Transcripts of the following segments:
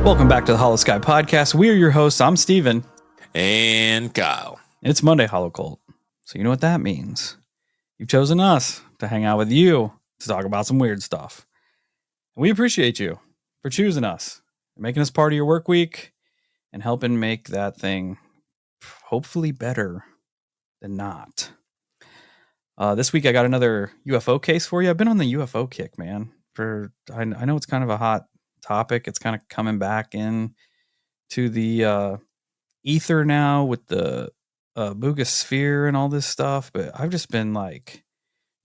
Welcome back to the Holosky podcast. We are your hosts. I'm Steven. And Kyle. It's Monday Holocult. So you know what that means. You've chosen us to hang out with you to talk about some weird stuff. And we appreciate you for choosing us, making us part of your work week, and helping make that thing hopefully better than not. This week I got another UFO case for you. I've been on the UFO kick, man. I know it's kind of a hot topic. It's kind of coming back in to the ether now with the Boogosphere and all this stuff, but I've just been like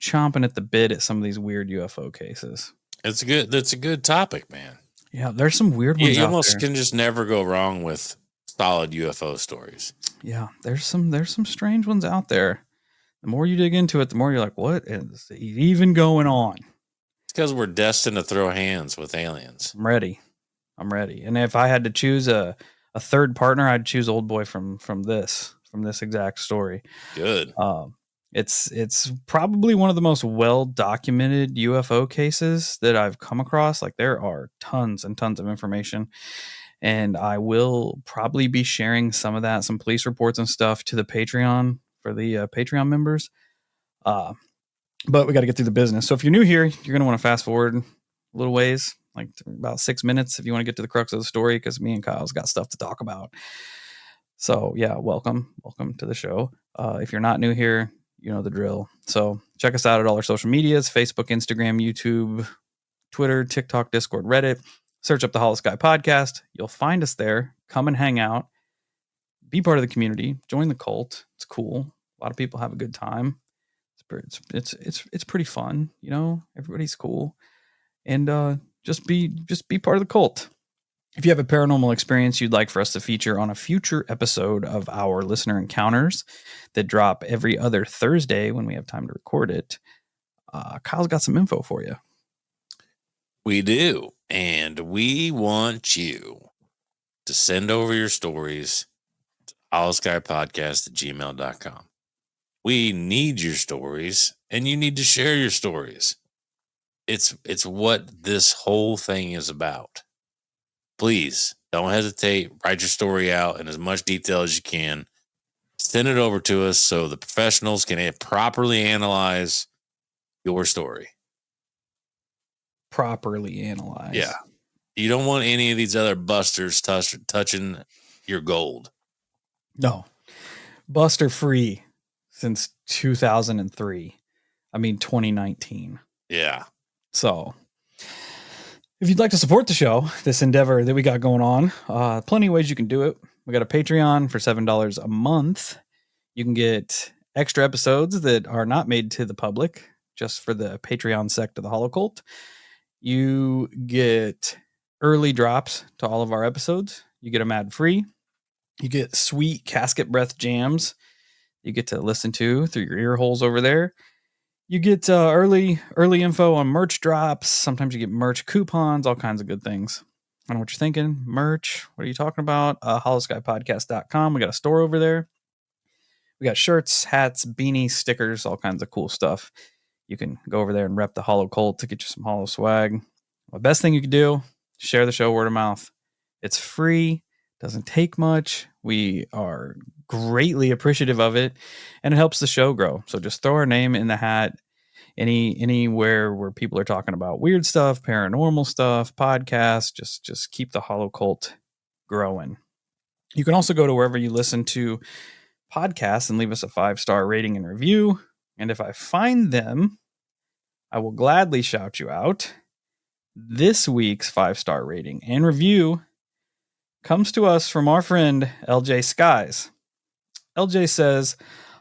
chomping at the bit at some of these weird UFO cases. That's a good topic, man. Yeah, there's some weird ones. You almost can just never go wrong with solid UFO stories. Yeah, there's some strange ones out there. The more you dig into it, the more you're like, what is even going on? It's because we're destined to throw hands with aliens. I'm ready. And if I had to choose a third partner, I'd choose Old Boy from this exact story. Good. It's probably one of the most well-documented UFO cases that I've come across. Like, there are tons and tons of information, and I will probably be sharing some of that, some police reports and stuff, to the Patreon for the Patreon members. But we got to get through the business. So if you're new here, you're going to want to fast forward a little ways, like about 6 minutes, if you want to get to the crux of the story, because me and Kyle's got stuff to talk about. So yeah, welcome to the show. If you're not new here, you know the drill. So check us out at all our social medias: Facebook, Instagram, YouTube, Twitter, TikTok, Discord, Reddit. Search up the Holosky podcast. You'll find us there. Come and hang out. Be part of the community. Join the cult. It's cool. A lot of people have a good time. It's pretty fun. You know, everybody's cool. And just be part of the cult. If you have a paranormal experience you'd like for us to feature on a future episode of our listener encounters that drop every other Thursday when we have time to record it, Kyle's got some info for you. We do. And we want you to send over your stories to holoskypodcast@gmail.com. We need your stories, and you need to share your stories. It's what this whole thing is about. Please don't hesitate. Write your story out in as much detail as you can. Send it over to us so the professionals can properly analyze your story. Properly analyze. Yeah. You don't want any of these other busters touching your gold. No. Buster free since 2003. I mean, 2019. Yeah. So if you'd like to support the show, this endeavor that we got going on, plenty of ways you can do it. We got a Patreon for $7 a month. You can get extra episodes that are not made to the public, just for the Patreon sect of the Holocult. You get early drops to all of our episodes. You get them ad-free. You get sweet casket breath jams you get to listen to through your ear holes over there. You get early info on merch drops. Sometimes you get merch coupons, all kinds of good things. I know what you're thinking. Merch? What are you talking about? holoskypodcast.com. We got a store over there. We got shirts, hats, beanies, stickers, all kinds of cool stuff. You can go over there and rep the Holocult to get you some Holo swag. The best thing you can do, share the show word of mouth. It's free. Doesn't take much. We are greatly appreciative of it, and it helps the show grow. So just throw our name in the hat anywhere where people are talking about weird stuff, paranormal stuff, podcasts. Just keep the Holocult growing. You can also go to wherever you listen to podcasts and leave us a 5-star rating and review. And if I find them, I will gladly shout you out. This week's 5-star rating and review comes to us from our friend LJ Skies. LJ says,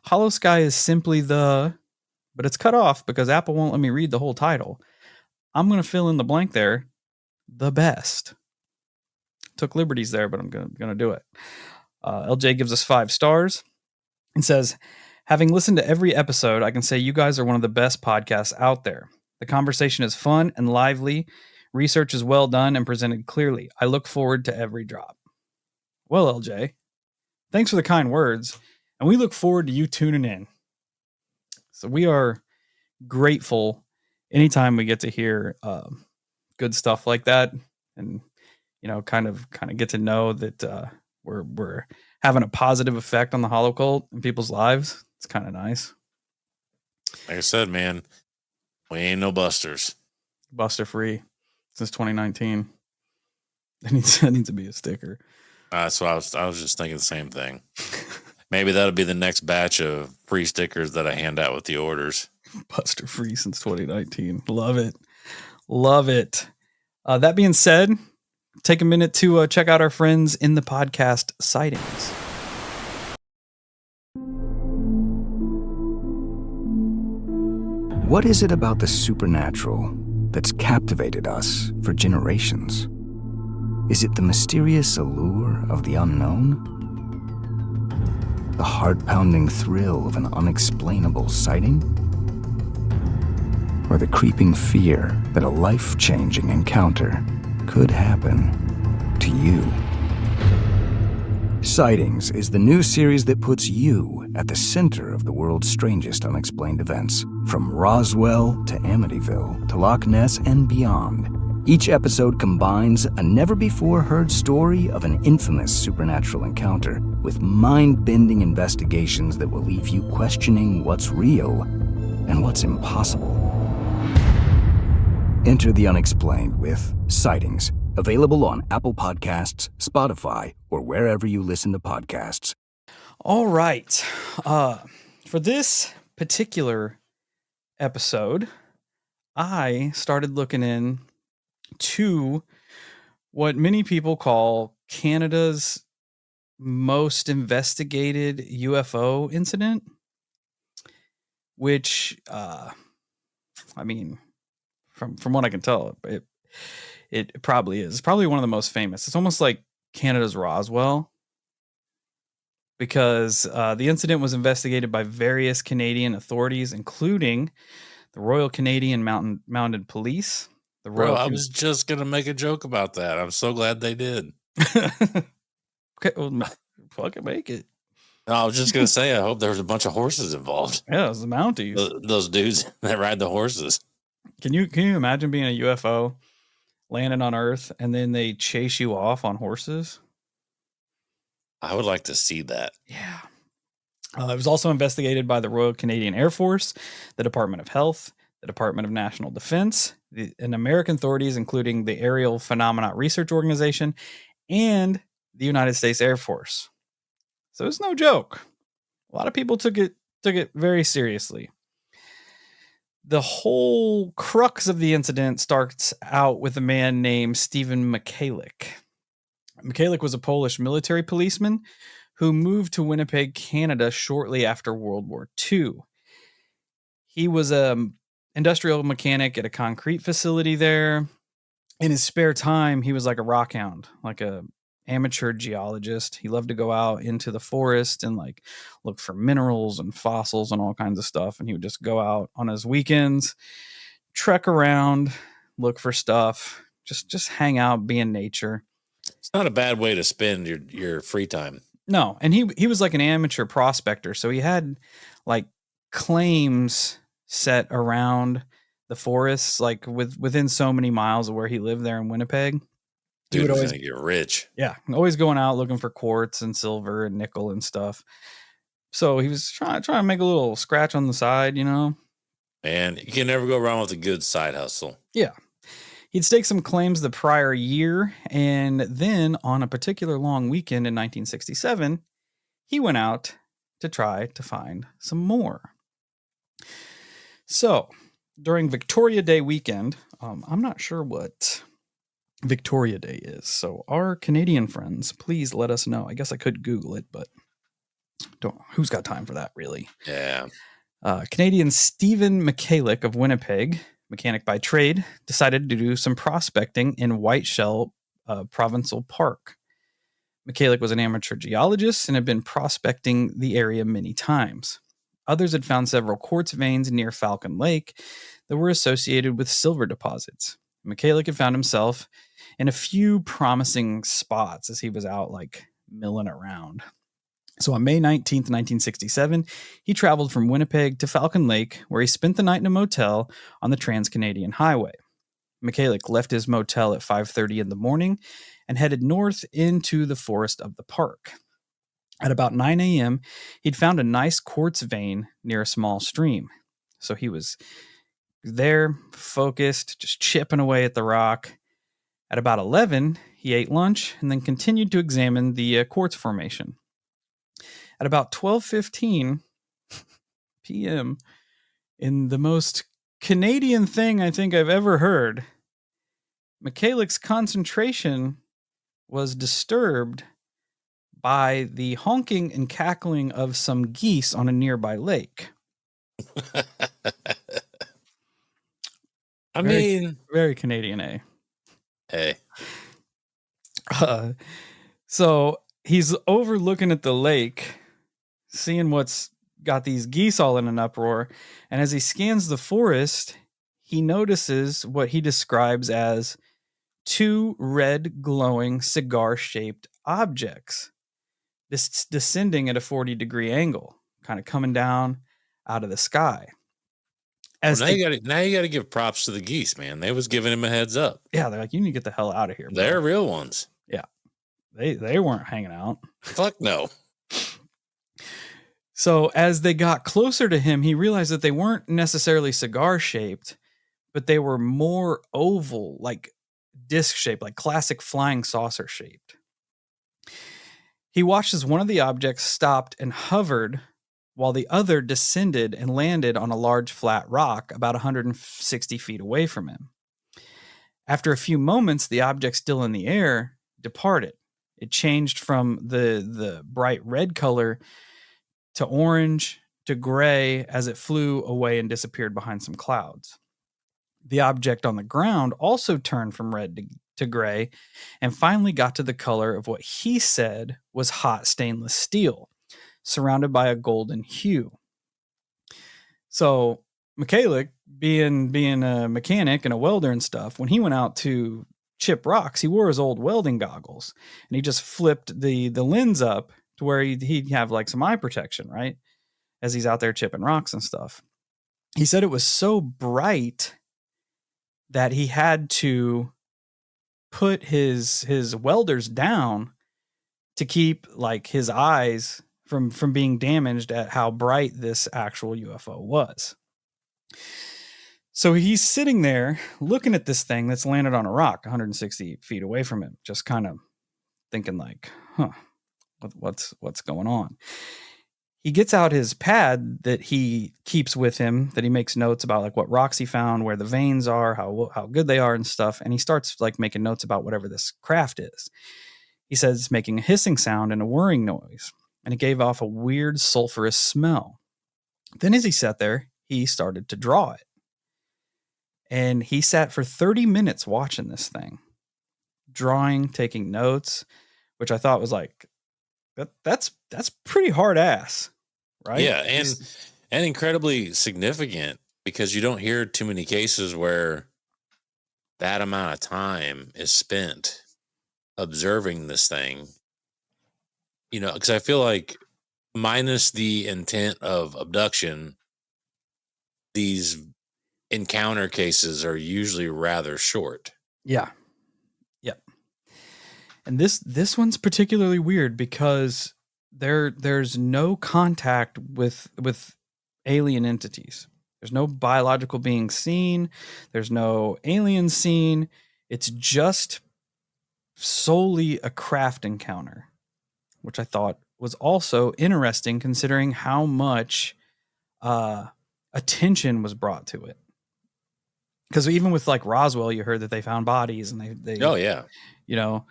Holosky is simply but it's cut off because Apple won't let me read the whole title. I'm going to fill in the blank there. The best. Took liberties there, but I'm going to do it. LJ gives us 5 stars and says, having listened to every episode, I can say you guys are one of the best podcasts out there. The conversation is fun and lively. Research is well done and presented clearly. I look forward to every drop. Well, LJ, thanks for the kind words, and we look forward to you tuning in. So we are grateful anytime we get to hear good stuff like that. And kind of get to know that we're having a positive effect on the holocult in people's lives. It's kind of nice. Like I said, man, we ain't no busters. Buster free since 2019. That needs to be a sticker. So I was just thinking the same thing. Maybe that'll be the next batch of free stickers that I hand out with the orders. Buster free since 2019. Love it. Love it. That being said, take a minute to check out our friends in the podcast Sightings. What is it about the supernatural that's captivated us for generations? Is it the mysterious allure of the unknown? The heart-pounding thrill of an unexplainable sighting? Or the creeping fear that a life-changing encounter could happen to you? Sightings is the new series that puts you at the center of the world's strangest unexplained events. From Roswell to Amityville to Loch Ness and beyond. Each episode combines a never-before-heard story of an infamous supernatural encounter with mind-bending investigations that will leave you questioning what's real and what's impossible. Enter the unexplained with Sightings, available on Apple Podcasts, Spotify, or wherever you listen to podcasts. All right. For this particular episode, I started looking in to what many people call Canada's most investigated UFO incident, which, I mean, from what I can tell, it probably is. It's probably one of the most famous. It's almost like Canada's Roswell, because the incident was investigated by various Canadian authorities, including the Royal Canadian Mounted Police. Bro, I was just going to make a joke about that. I'm so glad they did. Okay, well, fucking make it. No, I was just going to say, I hope there was a bunch of horses involved. Yeah, it was the Mounties. Those dudes that ride the horses. Can you imagine being a UFO landing on Earth and then they chase you off on horses? I would like to see that. Yeah. It was also investigated by the Royal Canadian Air Force, the Department of Health, the Department of National Defense, and American authorities, including the Aerial Phenomena Research Organization and the United States Air Force. So it's no joke. A lot of people took it very seriously. The whole crux of the incident starts out with a man named Stephen Michalik. Michalik was a Polish military policeman who moved to Winnipeg, Canada shortly after World War II. He was an industrial mechanic at a concrete facility there. In his spare time, he was like a rock hound, like a amateur geologist. He loved to go out into the forest and like look for minerals and fossils and all kinds of stuff. And he would just go out on his weekends, trek around, look for stuff, just hang out, be in nature. It's not a bad way to spend your free time. No, and he was like an amateur prospector, so he had like claims set around the forests, like within so many miles of where he lived there in Winnipeg. Dude, he would always get rich. Yeah, always going out looking for quartz and silver and nickel and stuff. So he was trying to make a little scratch on the side, you know. And you can never go wrong with a good side hustle. Yeah. He'd staked some claims the prior year, and then on a particular long weekend in 1967, he went out to try to find some more. So, during Victoria Day weekend, I'm not sure what Victoria Day is, so our Canadian friends, please let us know. I guess I could Google it, but who's got time for that, really? Yeah. Canadian Stephen Michalik of Winnipeg, mechanic by trade, decided to do some prospecting in Whiteshell Provincial Park. Michalik was an amateur geologist and had been prospecting the area many times. Others had found several quartz veins near Falcon Lake that were associated with silver deposits. Michalik had found himself in a few promising spots as he was out like milling around. So on May 19th, 1967, he traveled from Winnipeg to Falcon Lake, where he spent the night in a motel on the Trans-Canadian Highway. Michalik left his motel at 5:30 in the morning and headed north into the forest of the park. At about 9 a.m., he'd found a nice quartz vein near a small stream. So he was there, focused, just chipping away at the rock. At about 11, he ate lunch and then continued to examine the quartz formation. At about 12:15 p.m., in the most Canadian thing I think I've ever heard, Mikhailik's concentration was disturbed by the honking and cackling of some geese on a nearby lake. I mean, very Canadian, eh? Hey. So he's overlooking at the lake, seeing what's got these geese all in an uproar. And as he scans the forest, he notices what he describes as 2 red glowing cigar-shaped objects descending at a 40-degree angle, kind of coming down out of the sky. Now you got to give props to the geese, man. They was giving him a heads up. Yeah, they're like, you need to get the hell out of here, bro. They're real ones. Yeah. They weren't hanging out. Fuck no. So as they got closer to him, he realized that they weren't necessarily cigar-shaped, but they were more oval, like disc-shaped, like classic flying saucer-shaped. He watched as one of the objects stopped and hovered while the other descended and landed on a large flat rock about 160 feet away from him. After a few moments, the object still in the air departed. It changed from the bright red color to orange to gray as it flew away and disappeared behind some clouds. The object on the ground also turned from red to gray and finally got to the color of what he said was hot stainless steel, surrounded by a golden hue. So Mikhailik, being a mechanic and a welder and stuff, when he went out to chip rocks, he wore his old welding goggles and he just flipped the lens up to where he'd have like some eye protection, right? As he's out there chipping rocks and stuff. He said it was so bright that he had to put his welders down to keep like his eyes from being damaged at how bright this actual UFO was. So he's sitting there looking at this thing that's landed on a rock 160 feet away from him, just kind of thinking like, what's going on? He gets out his pad that he keeps with him, that he makes notes about like what rocks he found, where the veins are, how good they are and stuff. And he starts like making notes about whatever this craft is. He says it's making a hissing sound and a whirring noise, and it gave off a weird sulfurous smell. Then as he sat there, he started to draw it. And he sat for 30 minutes watching this thing, drawing, taking notes, which I thought was like, that's pretty hard ass, right? Yeah, and incredibly significant, because you don't hear too many cases where that amount of time is spent observing this thing. You know, because I feel like minus the intent of abduction, these encounter cases are usually rather short. Yeah. And this one's particularly weird because there's no contact with alien entities. There's no biological being seen. There's no alien seen. It's just solely a craft encounter, which I thought was also interesting considering how much attention was brought to it. Because even with like Roswell, you heard that they found bodies and they oh yeah, you know.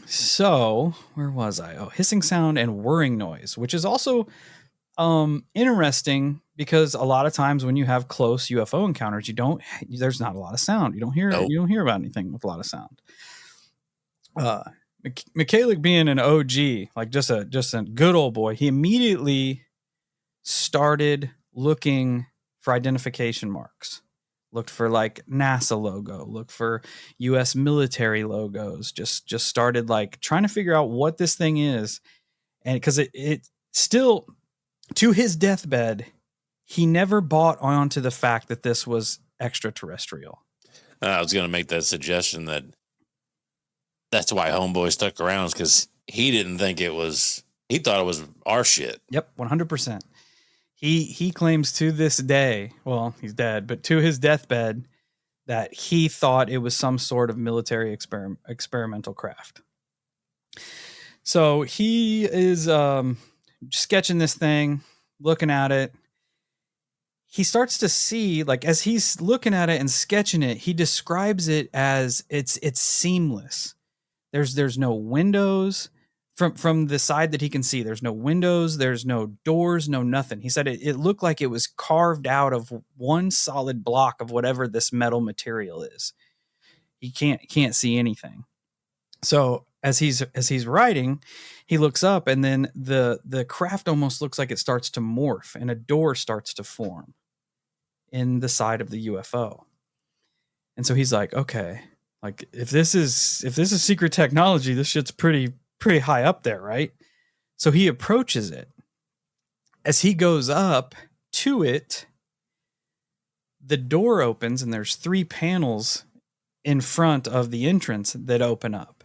So where was I? Oh, hissing sound and whirring noise, which is also interesting because a lot of times when you have close UFO encounters, there's not a lot of sound. You don't hear about anything with a lot of sound. Mikhailik being an OG, like just a good old boy, he immediately started looking for identification marks. Looked for like NASA logo, looked for US military logos, just started like trying to figure out what this thing is. And because it still, to his deathbed, he never bought onto the fact that this was extraterrestrial. I was going to make that suggestion that That's why Homeboy stuck around, because he didn't think it was. He thought it was our shit. Yep, 100%. He claims to this day, well, he's dead, but to his deathbed, that he thought it was some sort of military experimental craft. So he is sketching this thing, looking at it. He starts to see, like, as he's looking at it and sketching it, he describes it as it's seamless. There's no windows from the side that he can see. There's no windows, there's no doors, no nothing. He said it looked like it was carved out of one solid block of whatever this metal material is. He can't see anything. So as he's writing, he looks up, and then the craft almost looks like it starts to morph, and a door starts to form in the side of the UFO. And so he's like, okay, like if this is secret technology, this shit's pretty high up there, right? So he approaches it. As he goes up to it, the door opens, and there's 3 panels in front of the entrance that open up.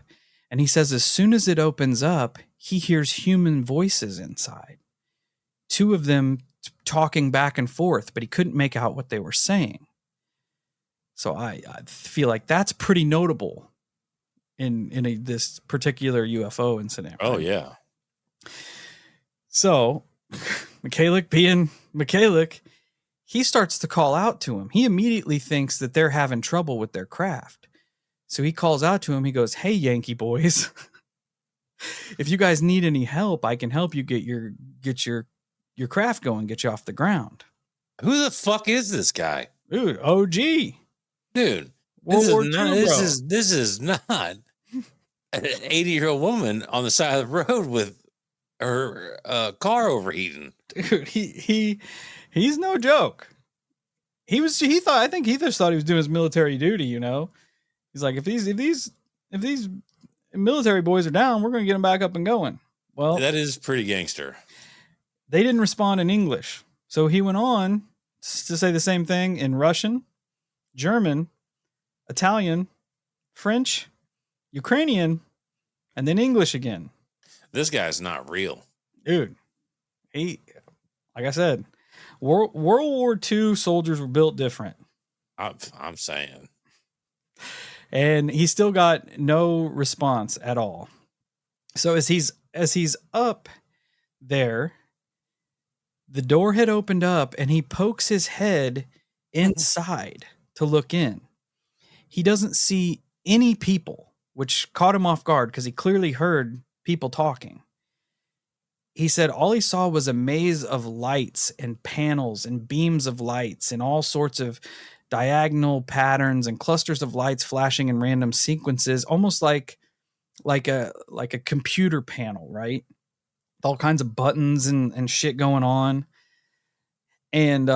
And he says as soon as it opens up, he hears human voices inside. 2 of them talking back and forth, but he couldn't make out what they were saying. So I feel like that's pretty notable in this particular UFO incident. Right? Oh, yeah. So Mikhailik, being Mikhailik, he starts to call out to him. He immediately thinks that they're having trouble with their craft. So he calls out to him. He goes, "Hey, Yankee boys, if you guys need any help, I can help you get your craft going, get you off the ground." Who the fuck is this guy? Dude, OG. Dude, this is not an 80-year-old woman on the side of the road with her car overheating. Dude, he's no joke. I think he just thought he was doing his military duty, you know. He's like, if these military boys are down, we're going to get them back up and going. Well, that is pretty gangster. They didn't respond in English. So he went on to say the same thing in Russian, German, Italian, French, Ukrainian, and then English again. This guy's not real. Dude, he, like I said, World War II soldiers were built different. I'm saying. And he still got no response at all. So as he's up there, the door had opened up, and he pokes his head inside to look in. He doesn't see any people, which caught him off guard because he clearly heard people talking. He said all he saw was a maze of lights and panels and beams of lights and all sorts of diagonal patterns and clusters of lights flashing in random sequences, almost like a computer panel, right? All kinds of buttons and shit going on. And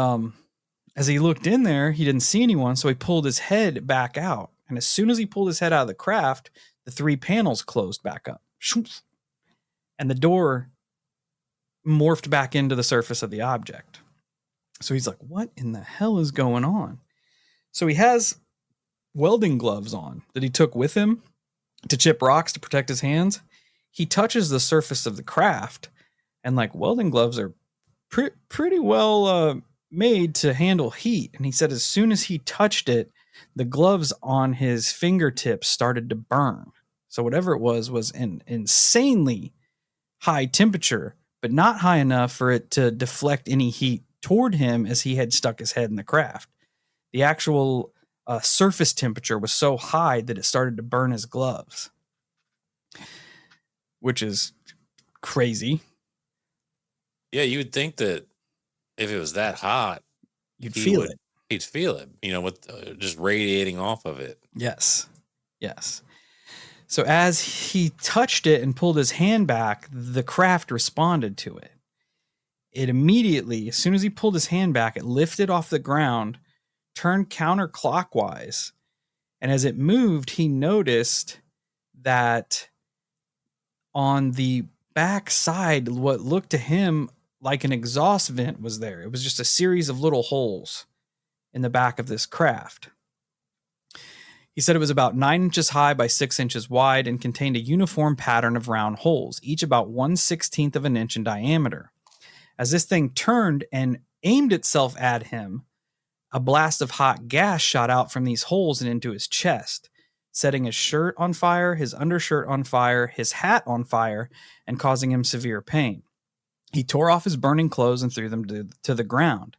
as he looked in there, he didn't see anyone, so he pulled his head back out. And as soon as he pulled his head out of the craft, the 3 panels closed back up. And the door morphed back into the surface of the object. So he's like, what in the hell is going on? So he has welding gloves on that he took with him to chip rocks to protect his hands. He touches the surface of the craft, and like welding gloves are pretty well made to handle heat. And he said as soon as he touched it, the gloves on his fingertips started to burn. So whatever it was an insanely high temperature, but not high enough for it to deflect any heat toward him as he had stuck his head in the craft. The actual surface temperature was so high that it started to burn his gloves, which is crazy. Yeah, you would think that if it was that hot, you'd feel it. He'd feel it, you know, with just radiating off of it. Yes. So as he touched it and pulled his hand back, the craft responded to it. It immediately, as soon as he pulled his hand back, it lifted off the ground, turned counterclockwise. And as it moved, he noticed that on the back side, what looked to him like an exhaust vent was there. It was just a series of little holes in the back of this craft. He said it was about 9 inches high by 6 inches wide and contained a uniform pattern of round holes, each about 1/16 of an inch in diameter. As this thing turned and aimed itself at him, a blast of hot gas shot out from these holes and into his chest, setting his shirt on fire, his undershirt on fire, his hat on fire, and causing him severe pain. He tore off his burning clothes and threw them to the ground.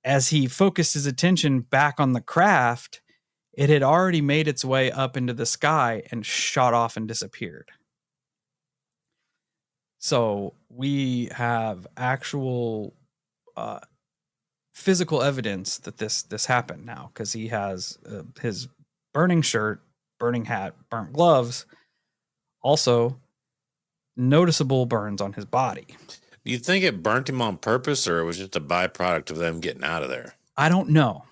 As he focused his attention back on the craft, it had already made its way up into the sky and shot off and disappeared. So we have actual physical evidence that this happened now, because he has his burning shirt, burning hat, burnt gloves, also noticeable burns on his body. Do you think it burnt him on purpose, or it was just a byproduct of them getting out of there? I don't know.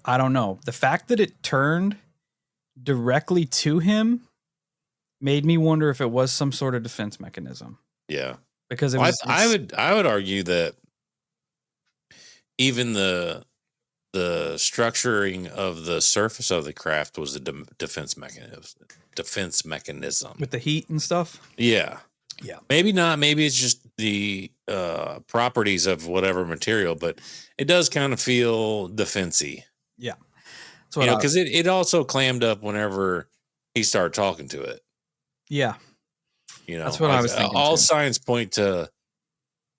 The fact that it turned directly to him made me wonder if it was some sort of defense mechanism. Yeah. Because it I would argue that even the structuring of the surface of the craft was a defense mechanism with the heat and stuff. Yeah. Maybe not. Maybe it's just the properties of whatever material, but it does kind of feel defensy. Yeah. Because it also clammed up whenever he started talking to it. Yeah. That's what I was thinking. All signs point to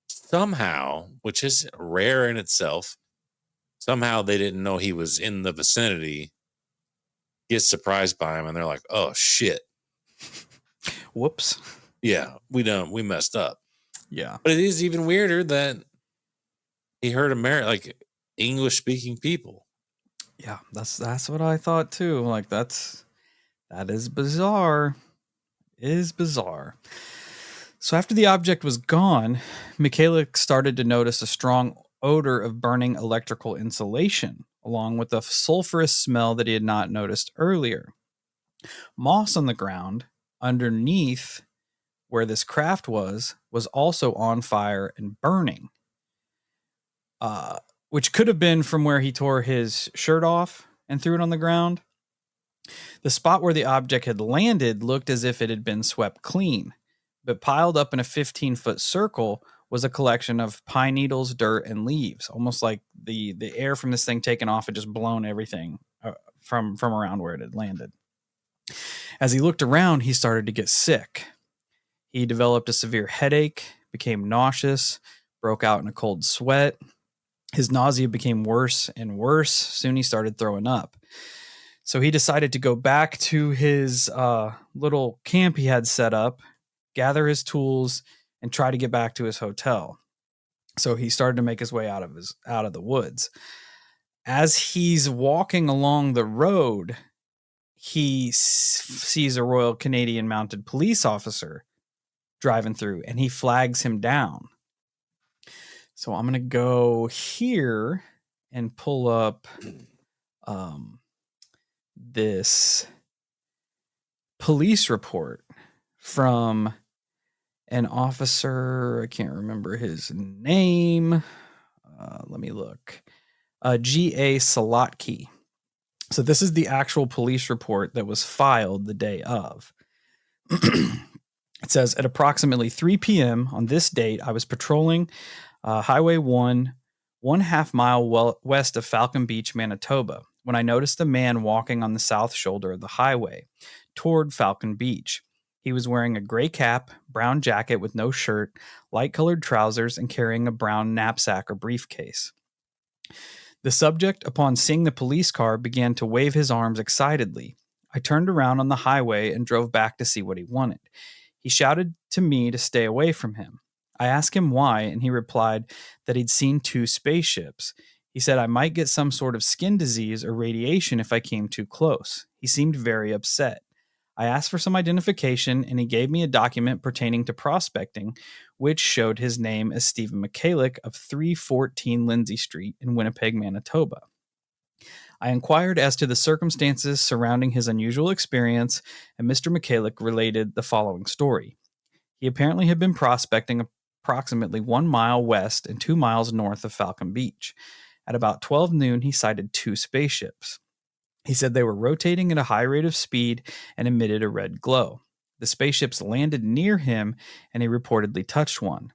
somehow, which is rare in itself, somehow they didn't know he was in the vicinity, get surprised by him, and they're like, oh, shit. Whoops. Yeah, we messed up. Yeah. But it is even weirder that he heard English-speaking people. Yeah, that's what I thought too. Like that is bizarre. It is bizarre. So after the object was gone, Mikhailik started to notice a strong odor of burning electrical insulation, along with a sulfurous smell that he had not noticed earlier. Moss on the ground underneath where this craft was also on fire and burning, which could have been from where he tore his shirt off and threw it on the ground. The spot where the object had landed looked as if it had been swept clean, but piled up in a 15-foot circle was a collection of pine needles, dirt, and leaves, almost like the air from this thing taken off had just blown everything from around where it had landed. As he looked around, he started to get sick. He developed a severe headache, became nauseous, broke out in a cold sweat. His nausea became worse and worse. Soon he started throwing up. So he decided to go back to his little camp he had set up, gather his tools, and try to get back to his hotel. So he started to make his way out of the woods. As he's walking along the road, he sees a Royal Canadian Mounted Police officer driving through, and he flags him down. So I'm going to go here and pull up this police report from an officer. I can't remember his name. Let me look. G.A. Salotky. So this is the actual police report that was filed the day of. It says, at approximately 3 p.m. on this date, I was patrolling Highway 1.5 mile west of Falcon Beach, Manitoba, when I noticed a man walking on the south shoulder of the highway toward Falcon Beach. He was wearing a gray cap, brown jacket with no shirt, light-colored trousers, and carrying a brown knapsack or briefcase. The subject, upon seeing the police car, began to wave his arms excitedly. I turned around on the highway and drove back to see what he wanted. He shouted to me to stay away from him. I asked him why, and he replied that he'd seen 2 spaceships. He said I might get some sort of skin disease or radiation if I came too close. He seemed very upset. I asked for some identification, and he gave me a document pertaining to prospecting, which showed his name as Stephen Mikhailik of 314 Lindsay Street in Winnipeg, Manitoba. I inquired as to the circumstances surrounding his unusual experience, and Mr. Mikhailik related the following story. He apparently had been prospecting approximately 1 mile west and 2 miles north of Falcon Beach. At about 12 noon, he sighted 2 spaceships. He said they were rotating at a high rate of speed and emitted a red glow. The spaceships landed near him, and he reportedly touched one.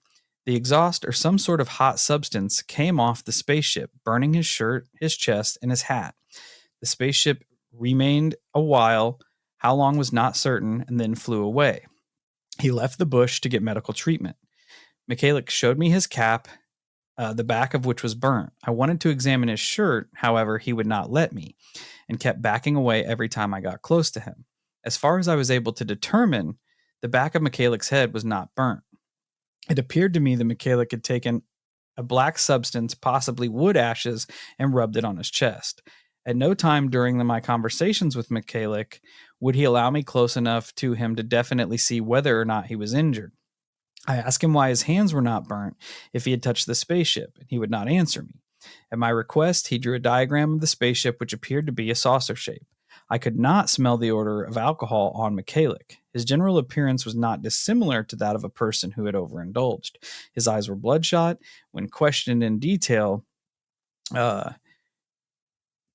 The exhaust or some sort of hot substance came off the spaceship, burning his shirt, his chest, and his hat. The spaceship remained a while, how long was not certain, and then flew away. He left the bush to get medical treatment. Mikhailik showed me his cap, the back of which was burnt. I wanted to examine his shirt, however, he would not let me, and kept backing away every time I got close to him. As far as I was able to determine, the back of Mikhailik's head was not burnt. It appeared to me that Mikhailik had taken a black substance, possibly wood ashes, and rubbed it on his chest. At no time during my conversations with Mikhailik would he allow me close enough to him to definitely see whether or not he was injured. I asked him why his hands were not burnt if he had touched the spaceship, and he would not answer me. At my request, he drew a diagram of the spaceship which appeared to be a saucer shape. I could not smell the odor of alcohol on Mikhailik. His general appearance was not dissimilar to that of a person who had overindulged. His eyes were bloodshot. When questioned in detail,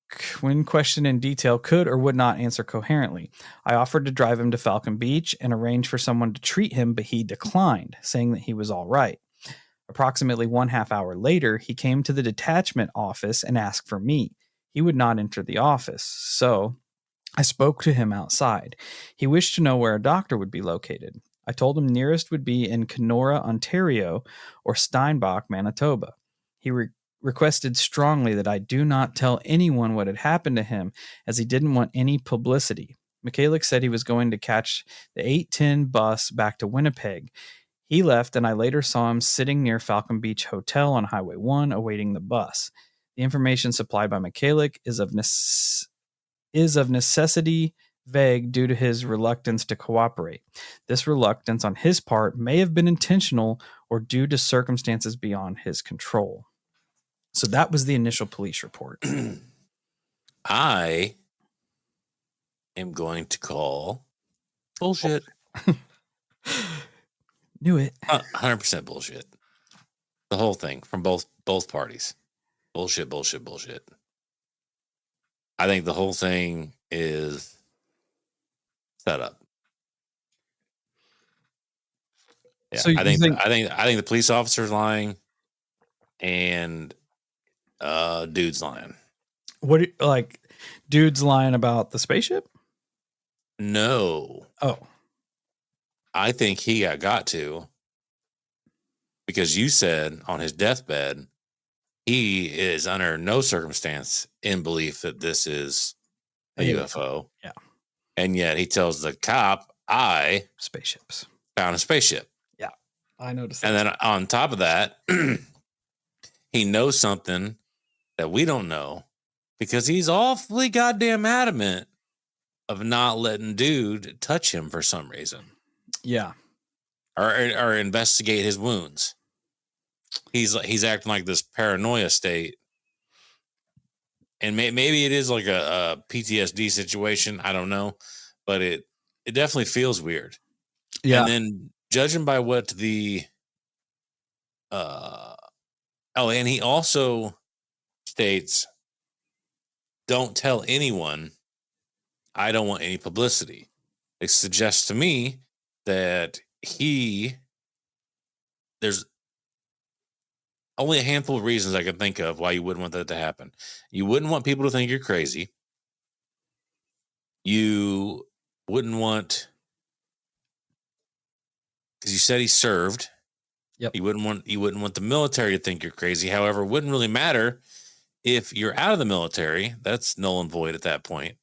could or would not answer coherently. I offered to drive him to Falcon Beach and arrange for someone to treat him, but he declined, saying that he was all right. Approximately 1/2 hour later, he came to the detachment office and asked for me. He would not enter the office, so I spoke to him outside. He wished to know where a doctor would be located. I told him nearest would be in Kenora, Ontario, or Steinbach, Manitoba. He requested strongly that I do not tell anyone what had happened to him, as he didn't want any publicity. Mikhailik said he was going to catch the 8:10 bus back to Winnipeg. He left, and I later saw him sitting near Falcon Beach Hotel on Highway 1 awaiting the bus. The information supplied by Mikhailik is of necessity vague due to his reluctance to cooperate. This reluctance on his part may have been intentional or due to circumstances beyond his control. So that was the initial police report. I am going to call bullshit. Knew it. 100% bullshit. The whole thing from both parties. Bullshit, bullshit, bullshit. I think the whole thing is set up. Yeah, So I think the police officer's lying, and dude's lying. What, like, dude's lying about the spaceship? No. Oh. I think he got to, because you said on his deathbed, he is under no circumstance in belief that this is a UFO. Yeah. And yet he tells the cop, I Spaceships. found a spaceship. Yeah. I noticed that. And then on top of that, he knows something that we don't know, because he's awfully goddamn adamant of not letting dude touch him for some reason. Yeah. Or investigate his wounds. He's acting like this paranoia state. And maybe it is like a PTSD situation. I don't know. But it definitely feels weird. Yeah. And then judging by what the and he also states, don't tell anyone. I don't want any publicity. It suggests to me that there's only a handful of reasons I can think of why you wouldn't want that to happen. You wouldn't want people to think you're crazy. You wouldn't want, because you said he served. Yep. You wouldn't want the military to think you're crazy. However, it wouldn't really matter if you're out of the military. That's null and void at that point.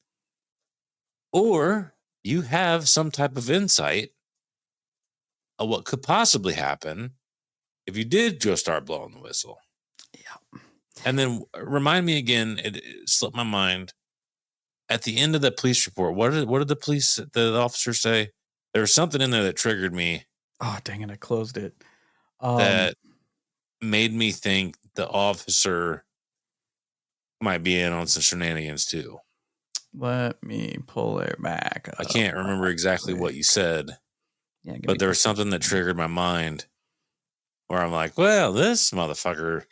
Or you have some type of insight of what could possibly happen if you did just start blowing the whistle. Yeah. And then remind me again, it slipped my mind. At the end of that police report, what did the officer say? There was something in there that triggered me. Oh, dang it. I closed it. That made me think the officer might be in on some shenanigans too. Let me pull it back up. I can't remember exactly what you said, but there was something that triggered my mind where I'm like, well, this motherfucker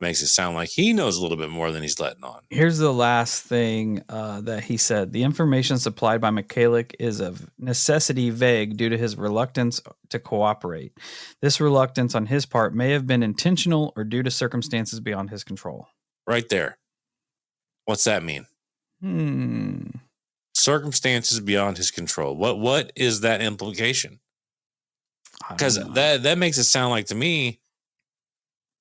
makes it sound like he knows a little bit more than he's letting on. Here's the last thing that he said. The information supplied by Michalik is of necessity vague due to his reluctance to cooperate. This reluctance on his part may have been intentional or due to circumstances beyond his control. Right there. What's that mean? Circumstances beyond his control. What is that implication? Because that makes it sound like, to me,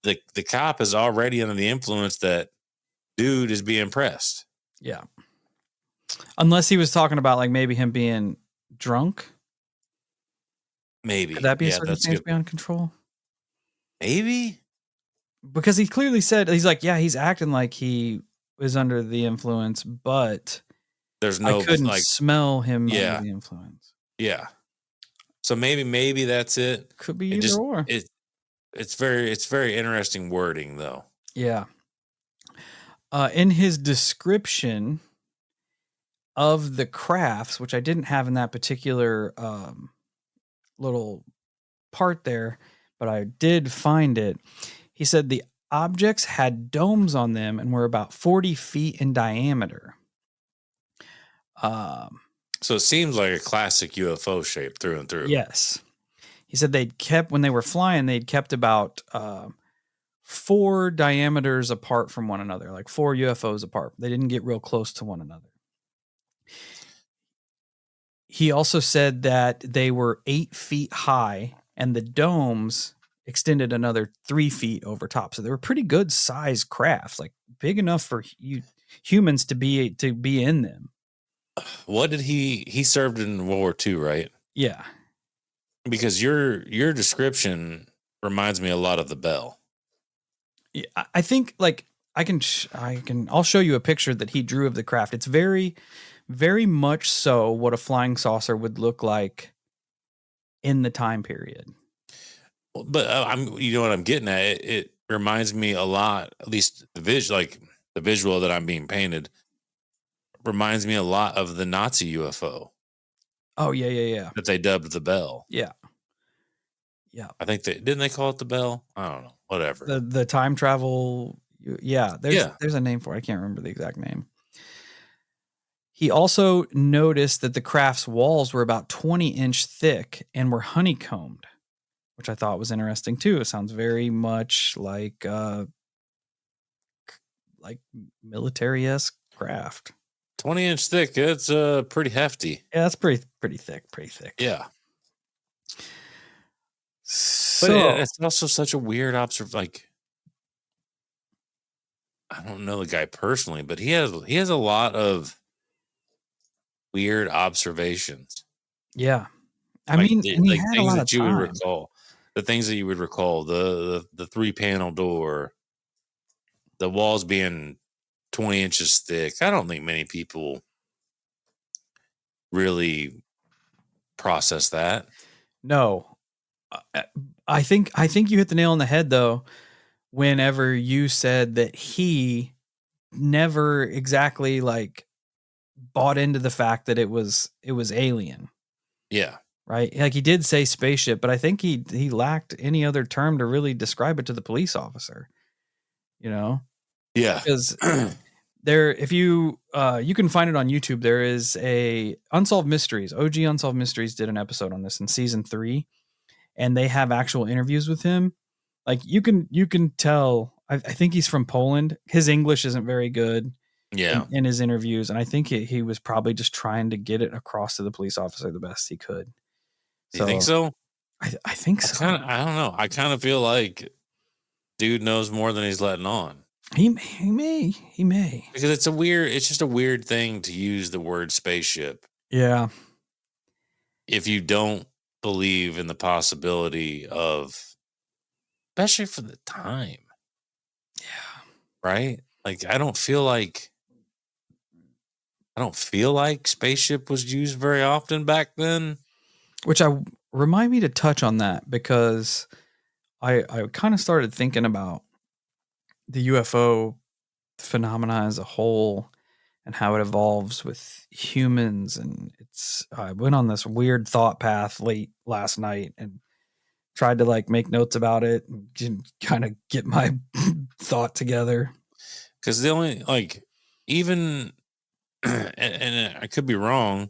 the cop is already under the influence that dude is being pressed. Yeah. Unless he was talking about like maybe him being drunk. Maybe. Could that be a circumstance beyond control? Maybe. Because he clearly said, he's like, yeah, he's acting like he was under the influence, but there's no, I couldn't smell him under the influence. Yeah. So maybe that's it. Could be either or. It's very interesting wording, though. Yeah. In his description of the crafts, which I didn't have in that particular little part there, but I did find it. He said the objects had domes on them and were about 40 feet in diameter. So it seems like a classic UFO shape through and through. Yes. He said when they were flying, they'd kept about 4 diameters apart from one another, like 4 UFOs apart. They didn't get real close to one another. He also said that they were 8 feet high and the domes extended another 3 feet over top. So they were pretty good sized crafts, like big enough for humans to be in them. What did he served in World War II, right? Yeah. Because your description reminds me a lot of the Bell. Yeah, I think like I'll show you a picture that he drew of the craft. It's very, very much so what a flying saucer would look like in the time period. But you know what I'm getting at? It reminds me a lot, at least the visual that I'm being painted reminds me a lot of the Nazi UFO. Oh yeah. That they dubbed the Bell. Yeah. I think didn't they call it the Bell? I don't know. Whatever. The time travel. Yeah. There's a name for it. I can't remember the exact name. He also noticed that the craft's walls were about 20-inch thick and were honeycombed, which I thought was interesting too. It sounds very much like military-esque craft. 20-inch thick. It's pretty hefty. Yeah, that's pretty thick. Yeah. So but it's also such a weird observation. Like, I don't know the guy personally, but he has a lot of weird observations. Yeah, I mean, and he had a lot of time. Would recall, the things that you would recall, the 3-panel door, the walls being 20 inches thick. I don't think many people really process that. No, I think you hit the nail on the head though. Whenever you said that he never exactly like bought into the fact that it was alien. Yeah. Right. Like he did say spaceship, but I think he lacked any other term to really describe it to the police officer. You know? Yeah. Because if you can find it on YouTube, there is a Unsolved Mysteries. OG Unsolved Mysteries did an episode on this in season 3, and they have actual interviews with him. Like you can tell, I think he's from Poland. His English isn't very good. Yeah. In his interviews, and I think he was probably just trying to get it across to the police officer the best he could. You think so? I think so. I don't know. I kind of feel like dude knows more than he's letting on. He may. Because it's just a weird thing to use the word spaceship. Yeah. If you don't believe in the possibility of, especially for the time. Yeah. Right? Like, I don't feel like spaceship was used very often back then. Which remind me to touch on that, because I kind of started thinking about the UFO phenomena as a whole and how it evolves with humans. And I went on this weird thought path late last night and tried to like make notes about it and kind of get my thought together. Because the only like even and I could be wrong.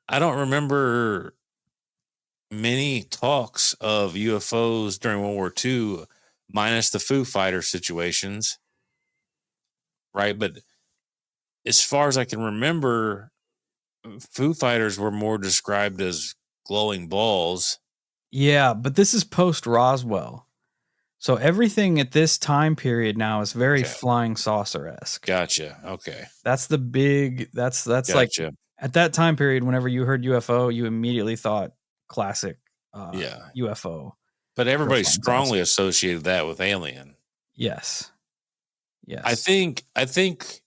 I don't remember many talks of UFOs during World War II, minus the Foo Fighter situations, right? But as far as I can remember, Foo Fighters were more described as glowing balls. Yeah, but this is post Roswell. So everything at this time period now is very flying saucer-esque. Gotcha. Okay. That's the big that's Gotcha. like at that time period, whenever you heard UFO, you immediately thought classic UFO. But everybody strongly associated that with alien. Yes. Yes. I think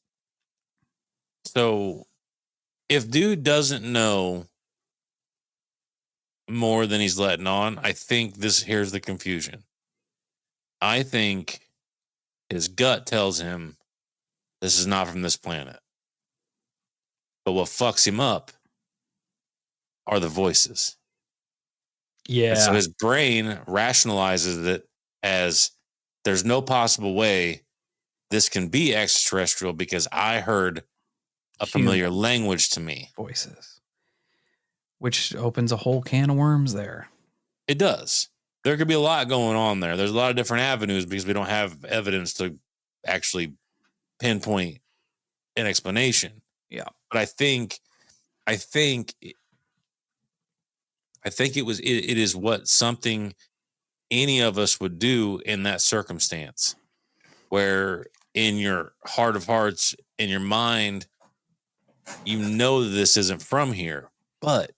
so. If dude doesn't know more than he's letting on, I think here's the confusion. I think his gut tells him this is not from this planet. But what fucks him up are the voices. Yeah. And so his brain rationalizes it as there's no possible way this can be extraterrestrial because I heard a familiar language to me. Voices. Which opens a whole can of worms there. It does. There could be a lot going on there. There's a lot of different avenues because we don't have evidence to actually pinpoint an explanation. Yeah. But I think it is what something any of us would do in that circumstance, where in your heart of hearts, in your mind, you know that this isn't from here, but